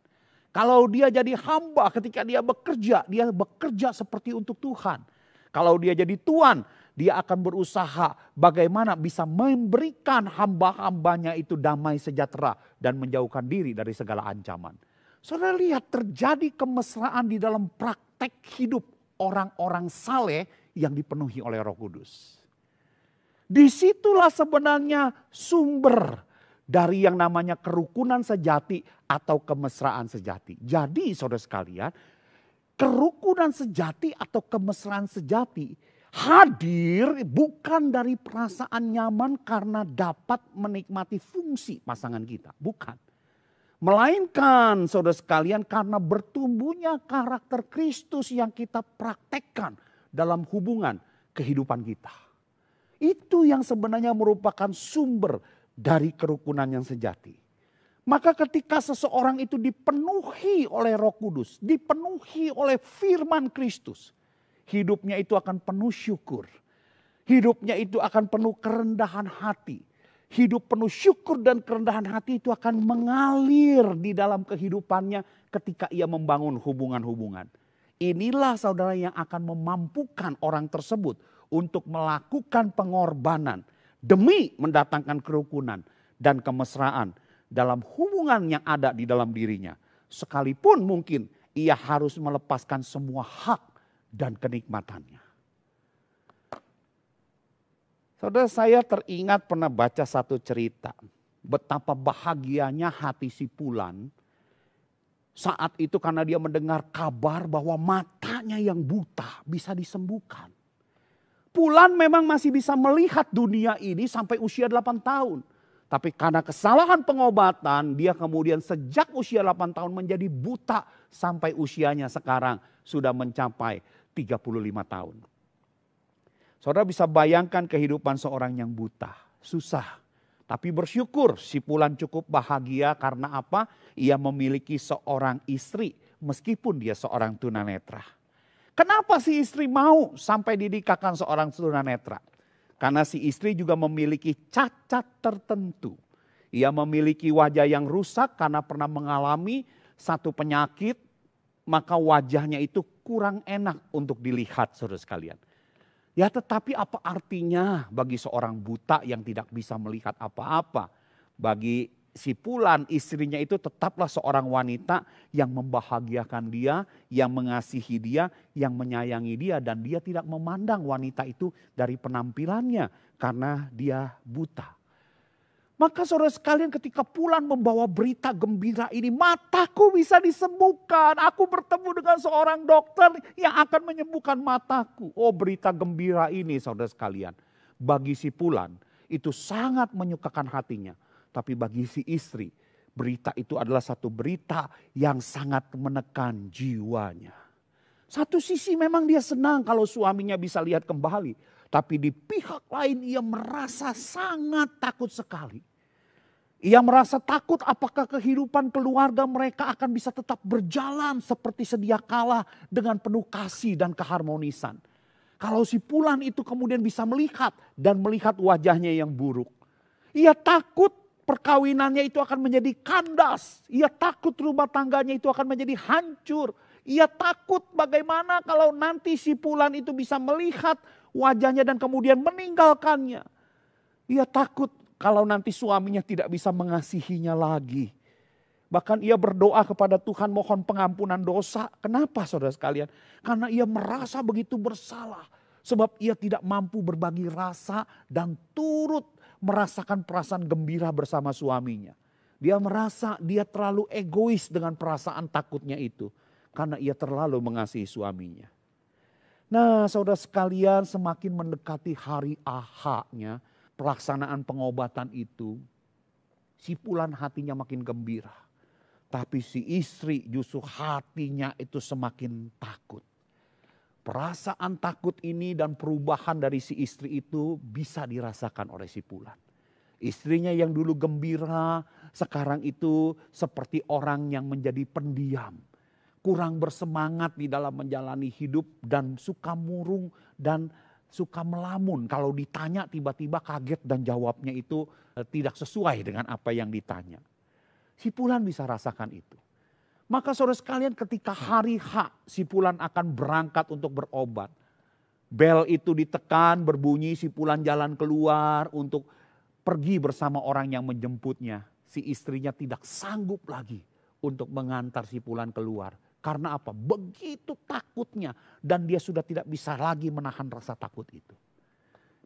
Kalau dia jadi hamba ketika dia bekerja seperti untuk Tuhan. Kalau dia jadi tuan, dia akan berusaha bagaimana bisa memberikan hamba-hambanya itu damai sejahtera dan menjauhkan diri dari segala ancaman. Saudara lihat terjadi kemesraan di dalam praktek hidup orang-orang saleh yang dipenuhi oleh Roh Kudus. Disitulah sebenarnya sumber dari yang namanya kerukunan sejati atau kemesraan sejati. Jadi saudara sekalian, kerukunan sejati atau kemesraan sejati hadir bukan dari perasaan nyaman karena dapat menikmati fungsi pasangan kita. Bukan. Melainkan saudara sekalian karena bertumbuhnya karakter Kristus yang kita praktekkan dalam hubungan kehidupan kita. Itu yang sebenarnya merupakan sumber dari kerukunan yang sejati. Maka ketika seseorang itu dipenuhi oleh Roh Kudus, dipenuhi oleh firman Kristus, hidupnya itu akan penuh syukur. Hidupnya itu akan penuh kerendahan hati. Hidup penuh syukur dan kerendahan hati itu akan mengalir di dalam kehidupannya ketika ia membangun hubungan-hubungan. Inilah saudara yang akan memampukan orang tersebut untuk melakukan pengorbanan demi mendatangkan kerukunan dan kemesraan dalam hubungan yang ada di dalam dirinya. Sekalipun mungkin ia harus melepaskan semua hak dan kenikmatannya. Saudara, saya teringat pernah baca satu cerita. Betapa bahagianya hati si Pulan saat itu karena dia mendengar kabar bahwa matanya yang buta bisa disembuhkan. Pulan memang masih bisa melihat dunia ini sampai usia 8 tahun. Tapi karena kesalahan pengobatan, dia kemudian sejak usia 8 tahun menjadi buta sampai usianya sekarang sudah mencapai 35 tahun. Saudara bisa bayangkan kehidupan seorang yang buta, susah. Tapi bersyukur si Pulan cukup bahagia karena apa? Ia memiliki seorang istri meskipun dia seorang tunanetra. Kenapa si istri mau sampai dinikahkan seorang tunanetra? Karena si istri juga memiliki cacat tertentu. Ia memiliki wajah yang rusak karena pernah mengalami satu penyakit. Maka wajahnya itu kurang enak untuk dilihat, saudara sekalian. Ya tetapi apa artinya bagi seorang buta yang tidak bisa melihat apa-apa? Bagi si Pulan, istrinya itu tetaplah seorang wanita yang membahagiakan dia, yang mengasihi dia, yang menyayangi dia. Dan dia tidak memandang wanita itu dari penampilannya karena dia buta. Maka saudara sekalian ketika Pulan membawa berita gembira ini, mataku bisa disembuhkan. Aku bertemu dengan seorang dokter yang akan menyembuhkan mataku. Oh, berita gembira ini saudara sekalian. Bagi si Pulan itu sangat menyukakan hatinya. Tapi bagi si istri, berita itu adalah satu berita yang sangat menekan jiwanya. Satu sisi memang dia senang kalau suaminya bisa lihat kembali. Tapi di pihak lain ia merasa sangat takut sekali. Ia merasa takut apakah kehidupan keluarga mereka akan bisa tetap berjalan seperti sedia kala dengan penuh kasih dan keharmonisan. Kalau si Pulan itu kemudian bisa melihat dan melihat wajahnya yang buruk. Ia takut perkawinannya itu akan menjadi kandas. Ia takut rumah tangganya itu akan menjadi hancur. Ia takut bagaimana kalau nanti si Pulan itu bisa melihat wajahnya dan kemudian meninggalkannya. Ia takut kalau nanti suaminya tidak bisa mengasihinya lagi. Bahkan ia berdoa kepada Tuhan mohon pengampunan dosa. Kenapa saudara sekalian? Karena ia merasa begitu bersalah. Sebab ia tidak mampu berbagi rasa dan turut merasakan perasaan gembira bersama suaminya. Dia merasa dia terlalu egois dengan perasaan takutnya itu. Karena ia terlalu mengasihi suaminya. Nah saudara sekalian, semakin mendekati hari AH-nya, pelaksanaan pengobatan itu, si Pulan hatinya makin gembira. Tapi si istri justru hatinya itu semakin takut. Perasaan takut ini dan perubahan dari si istri itu bisa dirasakan oleh si Pulan. Istrinya yang dulu gembira, sekarang itu seperti orang yang menjadi pendiam. Kurang bersemangat di dalam menjalani hidup dan suka murung dan suka melamun. Kalau ditanya tiba-tiba kaget dan jawabnya itu tidak sesuai dengan apa yang ditanya. Si Pulan bisa rasakan itu. Maka saudara sekalian ketika hari H si Pulan akan berangkat untuk berobat. Bel itu ditekan berbunyi, si Pulan jalan keluar untuk pergi bersama orang yang menjemputnya. Si istrinya tidak sanggup lagi untuk mengantar si Pulan keluar. Karena apa? Begitu takutnya dan dia sudah tidak bisa lagi menahan rasa takut itu.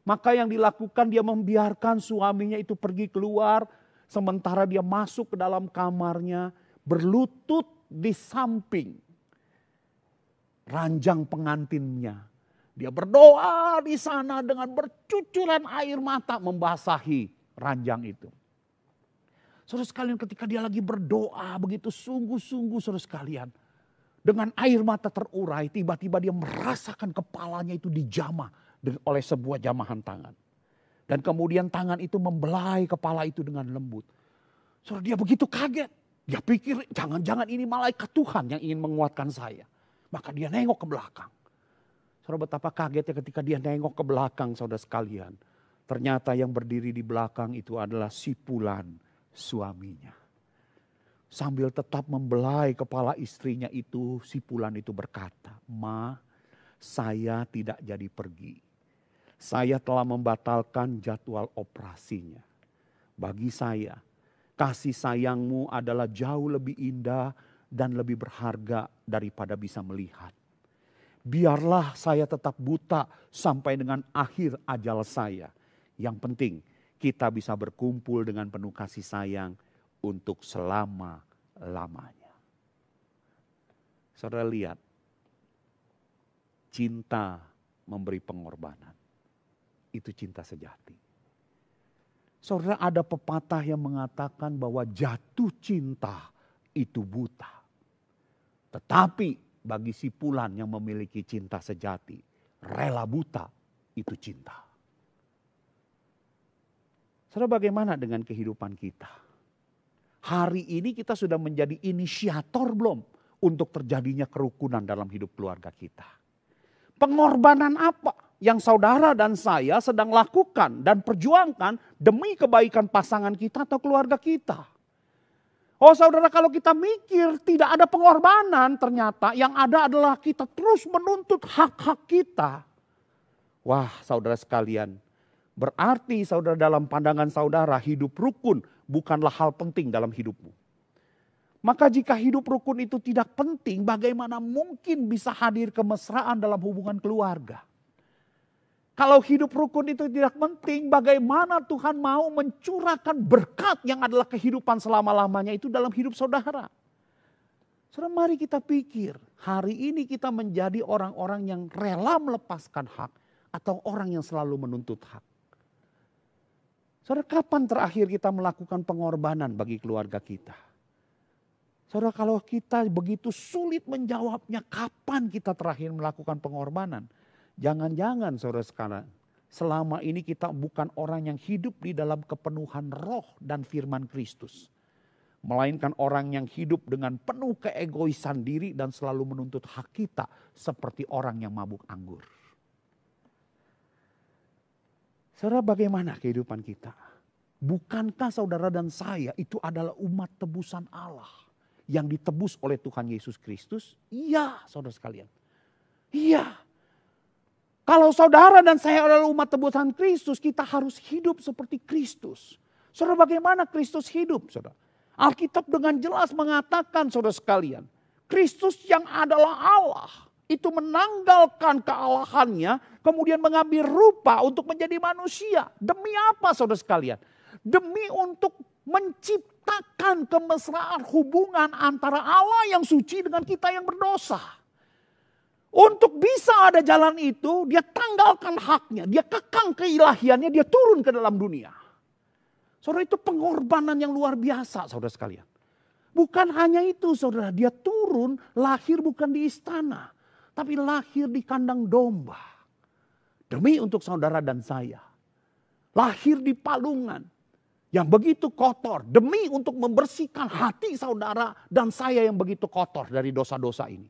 Maka yang dilakukan dia membiarkan suaminya itu pergi keluar. Sementara dia masuk ke dalam kamarnya berlutut di samping ranjang pengantinnya. Dia berdoa di sana dengan bercucuran air mata membasahi ranjang itu. Saudara sekalian ketika dia lagi berdoa begitu sungguh-sungguh saudara sekalian. Dengan air mata terurai tiba-tiba dia merasakan kepalanya itu dijamah oleh sebuah jamahan tangan. Dan kemudian tangan itu membelai kepala itu dengan lembut. Saudara, dia begitu kaget. Dia pikir jangan-jangan ini malaikat Tuhan yang ingin menguatkan saya. Maka dia nengok ke belakang. Saudara, betapa kagetnya ketika dia nengok ke belakang, saudara sekalian. Ternyata yang berdiri di belakang itu adalah sipulan suaminya. Sambil tetap membelai kepala istrinya itu, sipulan itu berkata, "Ma, saya tidak jadi pergi. Saya telah membatalkan jadwal operasinya. Bagi saya, kasih sayangmu adalah jauh lebih indah dan lebih berharga daripada bisa melihat. Biarlah saya tetap buta sampai dengan akhir ajal saya. Yang penting kita bisa berkumpul dengan penuh kasih sayang untuk selama-lamanya." Saudara lihat, cinta memberi pengorbanan. Itu cinta sejati. Saudara, ada pepatah yang mengatakan bahwa jatuh cinta itu buta. Tetapi bagi sipulan yang memiliki cinta sejati, rela buta itu cinta. Saudara, bagaimana dengan kehidupan kita? Hari ini kita sudah menjadi inisiator belum untuk terjadinya kerukunan dalam hidup keluarga kita? Pengorbanan apa yang saudara dan saya sedang lakukan dan perjuangkan demi kebaikan pasangan kita atau keluarga kita? Oh saudara, kalau kita mikir tidak ada pengorbanan, ternyata yang ada adalah kita terus menuntut hak-hak kita. Wah saudara sekalian, berarti saudara dalam pandangan saudara hidup rukun bukanlah hal penting dalam hidupmu. Maka jika hidup rukun itu tidak penting, bagaimana mungkin bisa hadir kemesraan dalam hubungan keluarga? Kalau hidup rukun itu tidak penting, bagaimana Tuhan mau mencurahkan berkat yang adalah kehidupan selama-lamanya itu dalam hidup saudara? Saudara, mari kita pikir, hari ini kita menjadi orang-orang yang rela melepaskan hak atau orang yang selalu menuntut hak? Saudara, kapan terakhir kita melakukan pengorbanan bagi keluarga kita? Saudara, kalau kita begitu sulit menjawabnya, kapan kita terakhir melakukan pengorbanan? Jangan-jangan saudara sekalian, selama ini kita bukan orang yang hidup di dalam kepenuhan roh dan firman Kristus. Melainkan orang yang hidup dengan penuh keegoisan diri dan selalu menuntut hak kita seperti orang yang mabuk anggur. Saudara, bagaimana kehidupan kita? Bukankah saudara dan saya itu adalah umat tebusan Allah yang ditebus oleh Tuhan Yesus Kristus? Iya saudara sekalian. Iya. Kalau saudara dan saya adalah umat tebusan Kristus, kita harus hidup seperti Kristus. Saudara, bagaimana Kristus hidup? Saudara, Alkitab dengan jelas mengatakan saudara sekalian, Kristus yang adalah Allah itu menanggalkan kealahannya, kemudian mengambil rupa untuk menjadi manusia. Demi apa saudara sekalian? Demi untuk menciptakan kemesraan hubungan antara Allah yang suci dengan kita yang berdosa. Untuk bisa ada jalan itu, dia tanggalkan haknya, dia kekang keilahiannya, dia turun ke dalam dunia. Saudara, itu pengorbanan yang luar biasa saudara sekalian. Bukan hanya itu saudara, dia turun lahir bukan di istana, tapi lahir di kandang domba. Demi untuk saudara dan saya. Lahir di palungan yang begitu kotor, demi untuk membersihkan hati saudara dan saya yang begitu kotor dari dosa-dosa ini.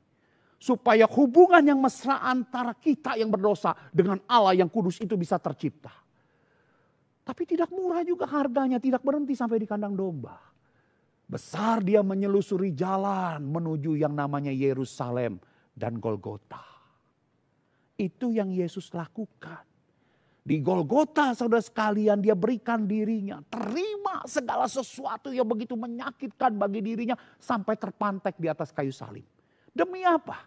Supaya hubungan yang mesra antara kita yang berdosa dengan Allah yang kudus itu bisa tercipta. Tapi tidak murah juga harganya, tidak berhenti sampai di kandang domba. Besar dia menyelusuri jalan menuju yang namanya Yerusalem dan Golgota. Itu yang Yesus lakukan. Di Golgota saudara sekalian dia berikan dirinya. Terima segala sesuatu yang begitu menyakitkan bagi dirinya sampai terpantek di atas kayu salib. Demi apa?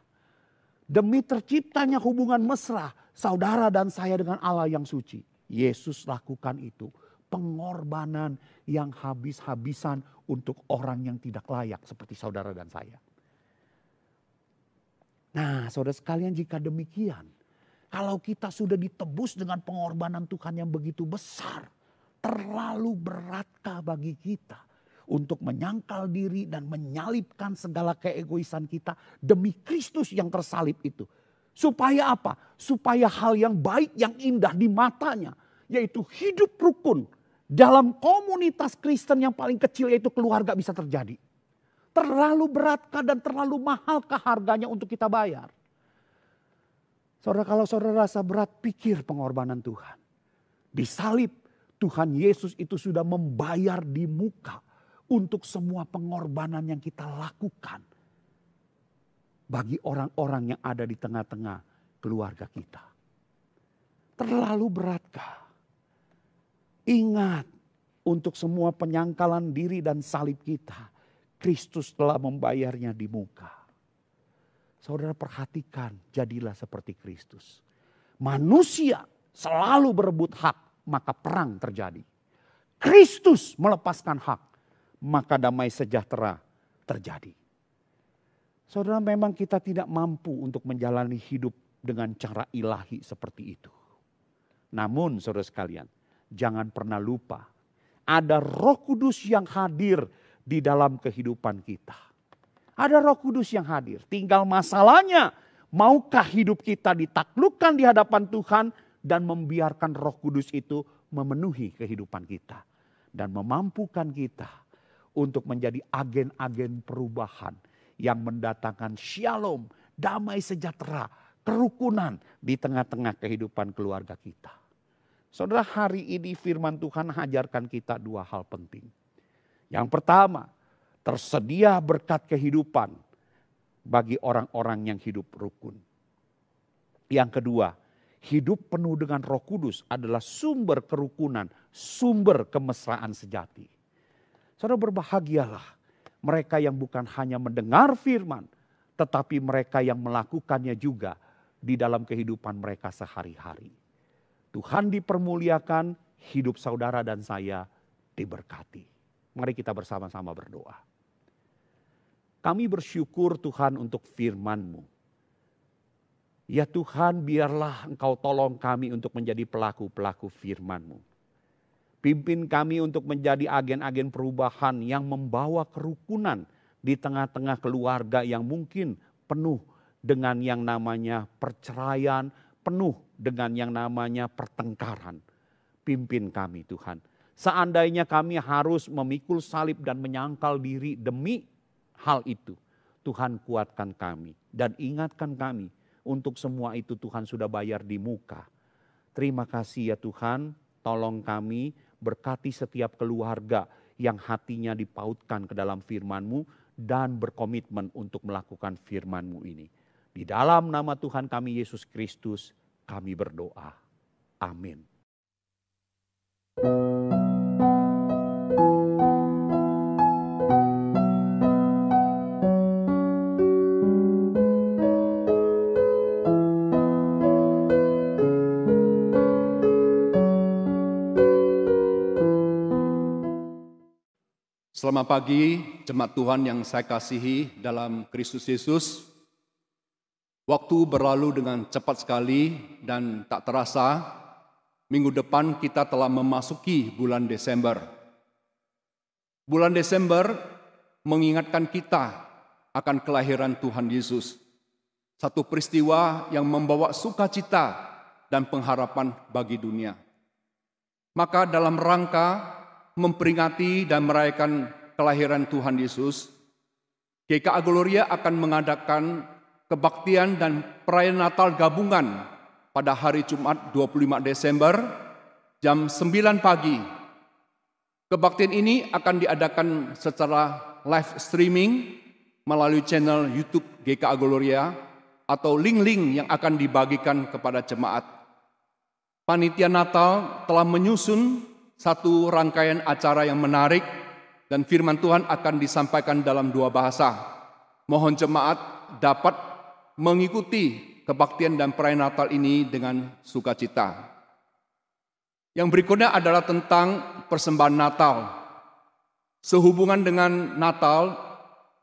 Demi terciptanya hubungan mesra saudara dan saya dengan Allah yang suci. Yesus lakukan itu. Pengorbanan yang habis-habisan untuk orang yang tidak layak seperti saudara dan saya. Nah saudara sekalian, jika demikian, kalau kita sudah ditebus dengan pengorbanan Tuhan yang begitu besar, terlalu beratkah bagi kita untuk menyangkal diri dan menyalibkan segala keegoisan kita demi Kristus yang tersalib itu? Supaya apa? Supaya hal yang baik, yang indah di matanya, yaitu hidup rukun dalam komunitas Kristen yang paling kecil, yaitu keluarga, bisa terjadi. Terlalu beratkah dan terlalu mahalkah harganya untuk kita bayar? Saudara, kalau saudara rasa berat, pikir pengorbanan Tuhan. Di salib, Tuhan Yesus itu sudah membayar di muka untuk semua pengorbanan yang kita lakukan bagi orang-orang yang ada di tengah-tengah keluarga kita. Terlalu beratkah? Ingat, untuk semua penyangkalan diri dan salib kita, Kristus telah membayarnya di muka. Saudara, perhatikan, jadilah seperti Kristus. Manusia selalu berebut hak, maka perang terjadi. Kristus melepaskan hak, maka damai sejahtera terjadi. Saudara, memang kita tidak mampu untuk menjalani hidup dengan cara ilahi seperti itu. Namun saudara sekalian, jangan pernah lupa, ada Roh Kudus yang hadir di dalam kehidupan kita. Ada Roh Kudus yang hadir. Tinggal masalahnya, maukah hidup kita ditaklukkan di hadapan Tuhan dan membiarkan Roh Kudus itu memenuhi kehidupan kita. Dan memampukan kita untuk menjadi agen-agen perubahan yang mendatangkan shalom, damai sejahtera, kerukunan di tengah-tengah kehidupan keluarga kita. Saudara, hari ini firman Tuhan ajarkan kita dua hal penting. Yang pertama, tersedia berkat kehidupan bagi orang-orang yang hidup rukun. Yang kedua, hidup penuh dengan Roh Kudus adalah sumber kerukunan, sumber kemesraan sejati. Saudara, berbahagialah mereka yang bukan hanya mendengar firman, tetapi mereka yang melakukannya juga di dalam kehidupan mereka sehari-hari. Tuhan dipermuliakan, hidup saudara dan saya diberkati. Mari kita bersama-sama berdoa. Kami bersyukur Tuhan untuk firman-Mu. Ya Tuhan, biarlah Engkau tolong kami untuk menjadi pelaku-pelaku firman-Mu. Pimpin kami untuk menjadi agen-agen perubahan yang membawa kerukunan di tengah-tengah keluarga yang mungkin penuh dengan yang namanya perceraian, penuh dengan yang namanya pertengkaran. Pimpin kami Tuhan. Seandainya kami harus memikul salib dan menyangkal diri demi hal itu, Tuhan kuatkan kami dan ingatkan kami untuk semua itu Tuhan sudah bayar di muka. Terima kasih ya Tuhan, tolong kami berkati setiap keluarga yang hatinya dipautkan ke dalam firman-Mu dan berkomitmen untuk melakukan firman-Mu ini. Di dalam nama Tuhan kami Yesus Kristus kami berdoa. Amin. Selamat pagi, jemaat Tuhan yang saya kasihi dalam Kristus Yesus. Waktu berlalu dengan cepat sekali dan tak terasa, minggu depan kita telah memasuki bulan Desember. Bulan Desember mengingatkan kita akan kelahiran Tuhan Yesus. Satu peristiwa yang membawa sukacita dan pengharapan bagi dunia. Maka dalam rangka memperingati dan merayakan kelahiran Tuhan Yesus, GKA Gloria akan mengadakan kebaktian dan perayaan Natal gabungan pada hari Jumat 25 Desember jam 9 pagi. Kebaktian ini akan diadakan secara live streaming melalui channel YouTube GKA Gloria atau link-link yang akan dibagikan kepada jemaat. Panitia Natal telah menyusun satu rangkaian acara yang menarik dan firman Tuhan akan disampaikan dalam dua bahasa. Mohon jemaat dapat mengikuti kebaktian dan perayaan Natal ini dengan sukacita. Yang berikutnya adalah tentang persembahan Natal. Sehubungan dengan Natal,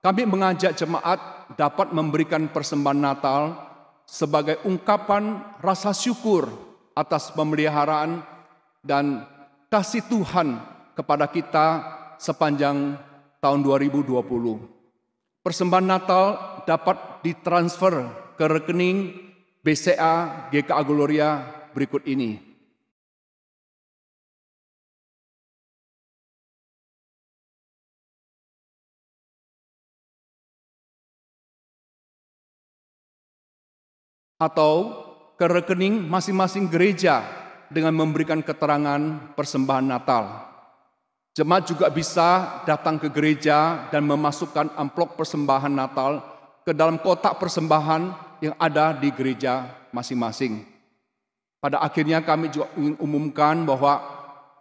kami mengajak jemaat dapat memberikan persembahan Natal sebagai ungkapan rasa syukur atas pemeliharaan dan kasih Tuhan kepada kita sepanjang tahun 2020. Persembahan Natal dapat ditransfer ke rekening BCA GKA Gloria berikut ini. atau ke rekening masing-masing gereja dengan memberikan keterangan persembahan Natal. Jemaat juga bisa datang ke gereja dan memasukkan amplop persembahan Natal ke dalam kotak persembahan yang ada di gereja masing-masing. Pada akhirnya kami juga ingin umumkan bahwa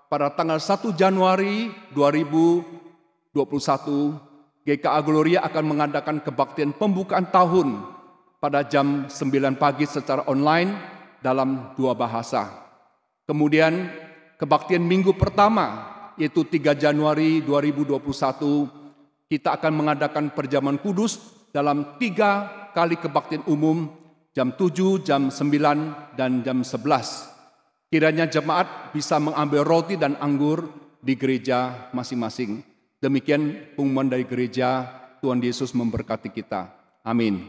pada tanggal 1 Januari 2021, GKA Gloria akan mengadakan kebaktian pembukaan tahun pada jam 9 pagi secara online dalam 2 bahasa. Kemudian kebaktian minggu pertama, yaitu 3 Januari 2021, kita akan mengadakan perjamuan kudus dalam 3 kali kebaktian umum, jam 7, jam 9, dan jam 11. Kiranya jemaat bisa mengambil roti dan anggur di gereja masing-masing. Demikian pengumuman dari gereja. Tuhan Yesus memberkati kita. Amin.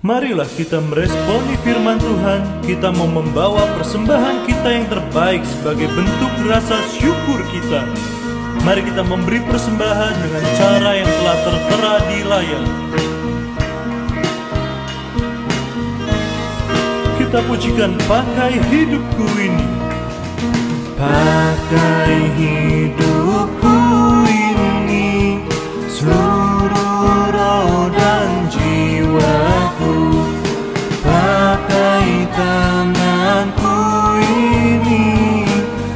Marilah kita meresponi firman Tuhan. Kita mau membawa persembahan kita yang terbaik sebagai bentuk rasa syukur kita. Mari kita memberi persembahan dengan cara yang telah tertera di layar. Kita pujikan pakai hidupku ini. Pakai hidupku ini, seluruh roh dan jiwaku. Pakai tanganku ini,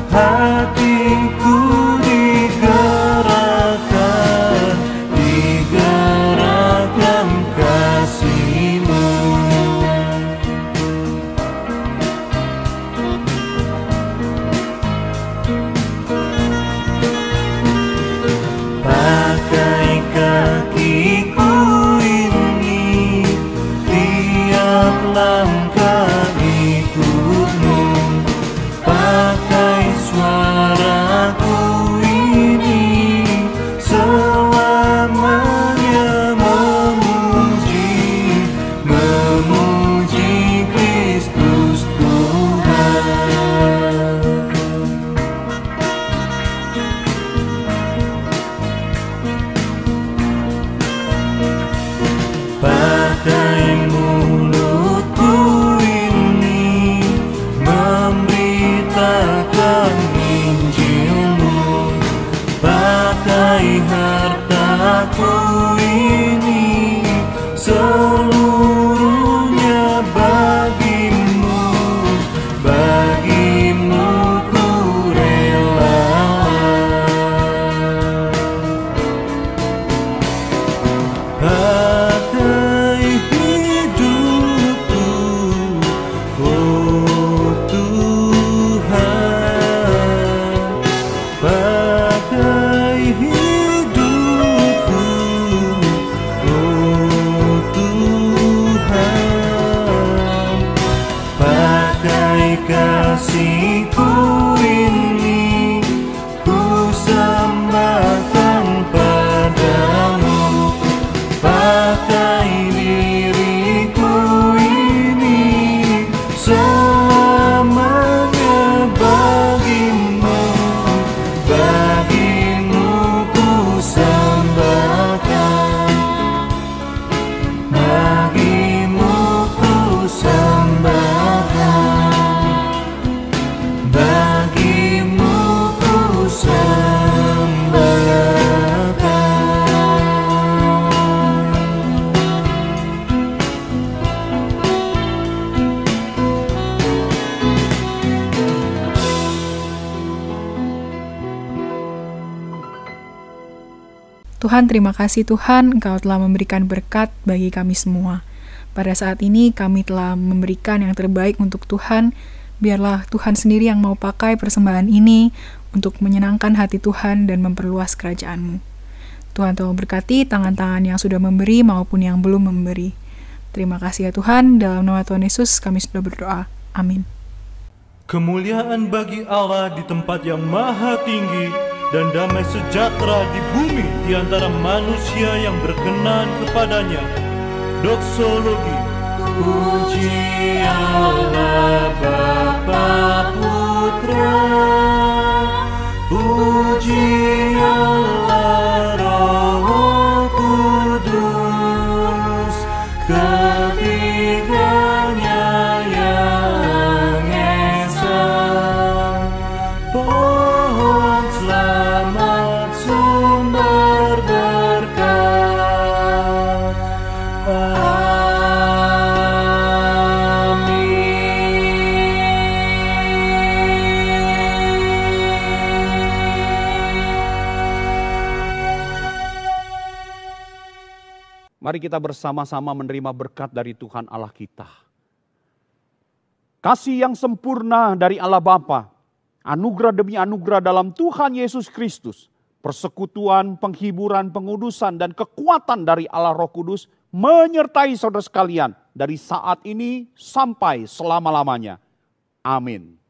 hatiku digerakkan kasih-Mu. Pakai kakiku ini, tiap langkah ikut-Mu. Pakai suaraku ini, selamanya memuji Kristus Tuhan. Pakai mulutku ini, memberitakan Injil-Mu. Pakai hartaku ini, seluruhnya bagimu, bagimu ku relakan. Pakai hidupku, oh Tuhan. Pakai hidupku, oh Tuhan. Pakai kasih-Ku ini, ku sembahkan padamu. Pakai diriku ini, selamanya bagimu, bagimu ku sembahkan, bagimu ku sembahkan, bagimu ku sembahkan. Tuhan, terima kasih Tuhan, Engkau telah memberikan berkat bagi kami semua. Pada saat ini kami telah memberikan yang terbaik untuk Tuhan. Biarlah Tuhan sendiri yang mau pakai persembahan ini untuk menyenangkan hati Tuhan dan memperluas kerajaan-Mu. Tuhan tolong berkati tangan-tangan yang sudah memberi maupun yang belum memberi. Terima kasih ya Tuhan, dalam nama Tuhan Yesus kami sudah berdoa. Amin. Kemuliaan bagi Allah di tempat yang maha tinggi, dan damai sejahtera di bumi di antara manusia yang berkenan kepadanya. Doksologi. Puji Allah Bapa Putra, puji Allah Roh Kudus, ketiganya Mari kita bersama-sama menerima berkat dari Tuhan Allah kita. Kasih yang sempurna dari Allah Bapa, anugerah demi anugerah dalam Tuhan Yesus Kristus, persekutuan, penghiburan, pengudusan, dan kekuatan dari Allah Roh Kudus menyertai saudara sekalian dari saat ini sampai selama-lamanya. Amin.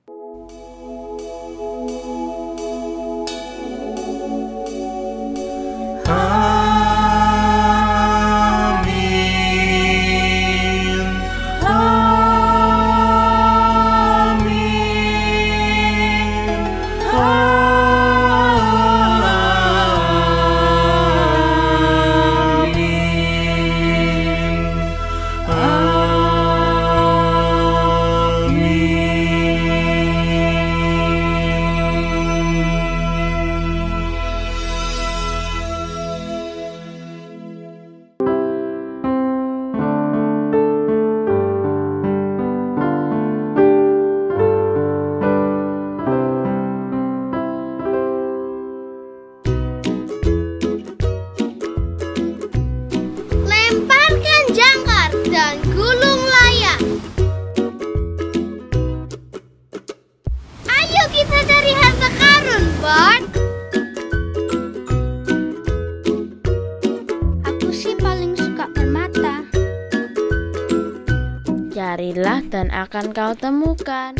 Carilah dan akan kau temukan.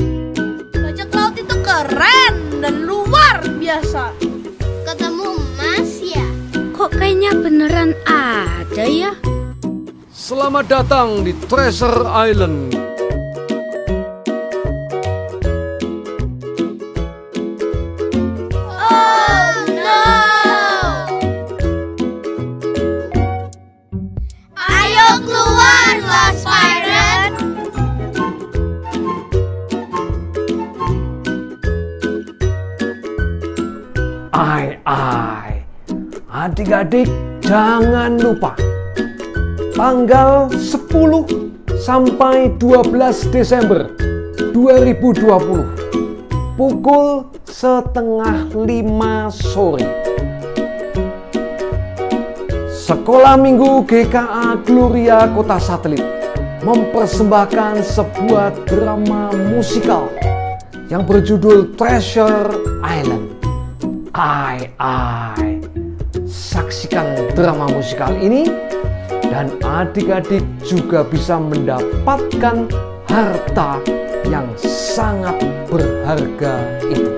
Bajak laut itu keren dan luar biasa. Ketemu emas ya? Kok kayaknya beneran ada ya? Selamat datang di Treasure Island. Oh no! Ayo keluar, Lost Pirate! Adik-adik jangan lupa tanggal 10 sampai 12 Desember 2020 pukul 4:30 sore. Sekolah Minggu GKA Gloria Kota Satelit mempersembahkan sebuah drama musikal yang berjudul Treasure Island. Saksikan drama musikal ini dan adik-adik juga bisa mendapatkan harta yang sangat berharga itu.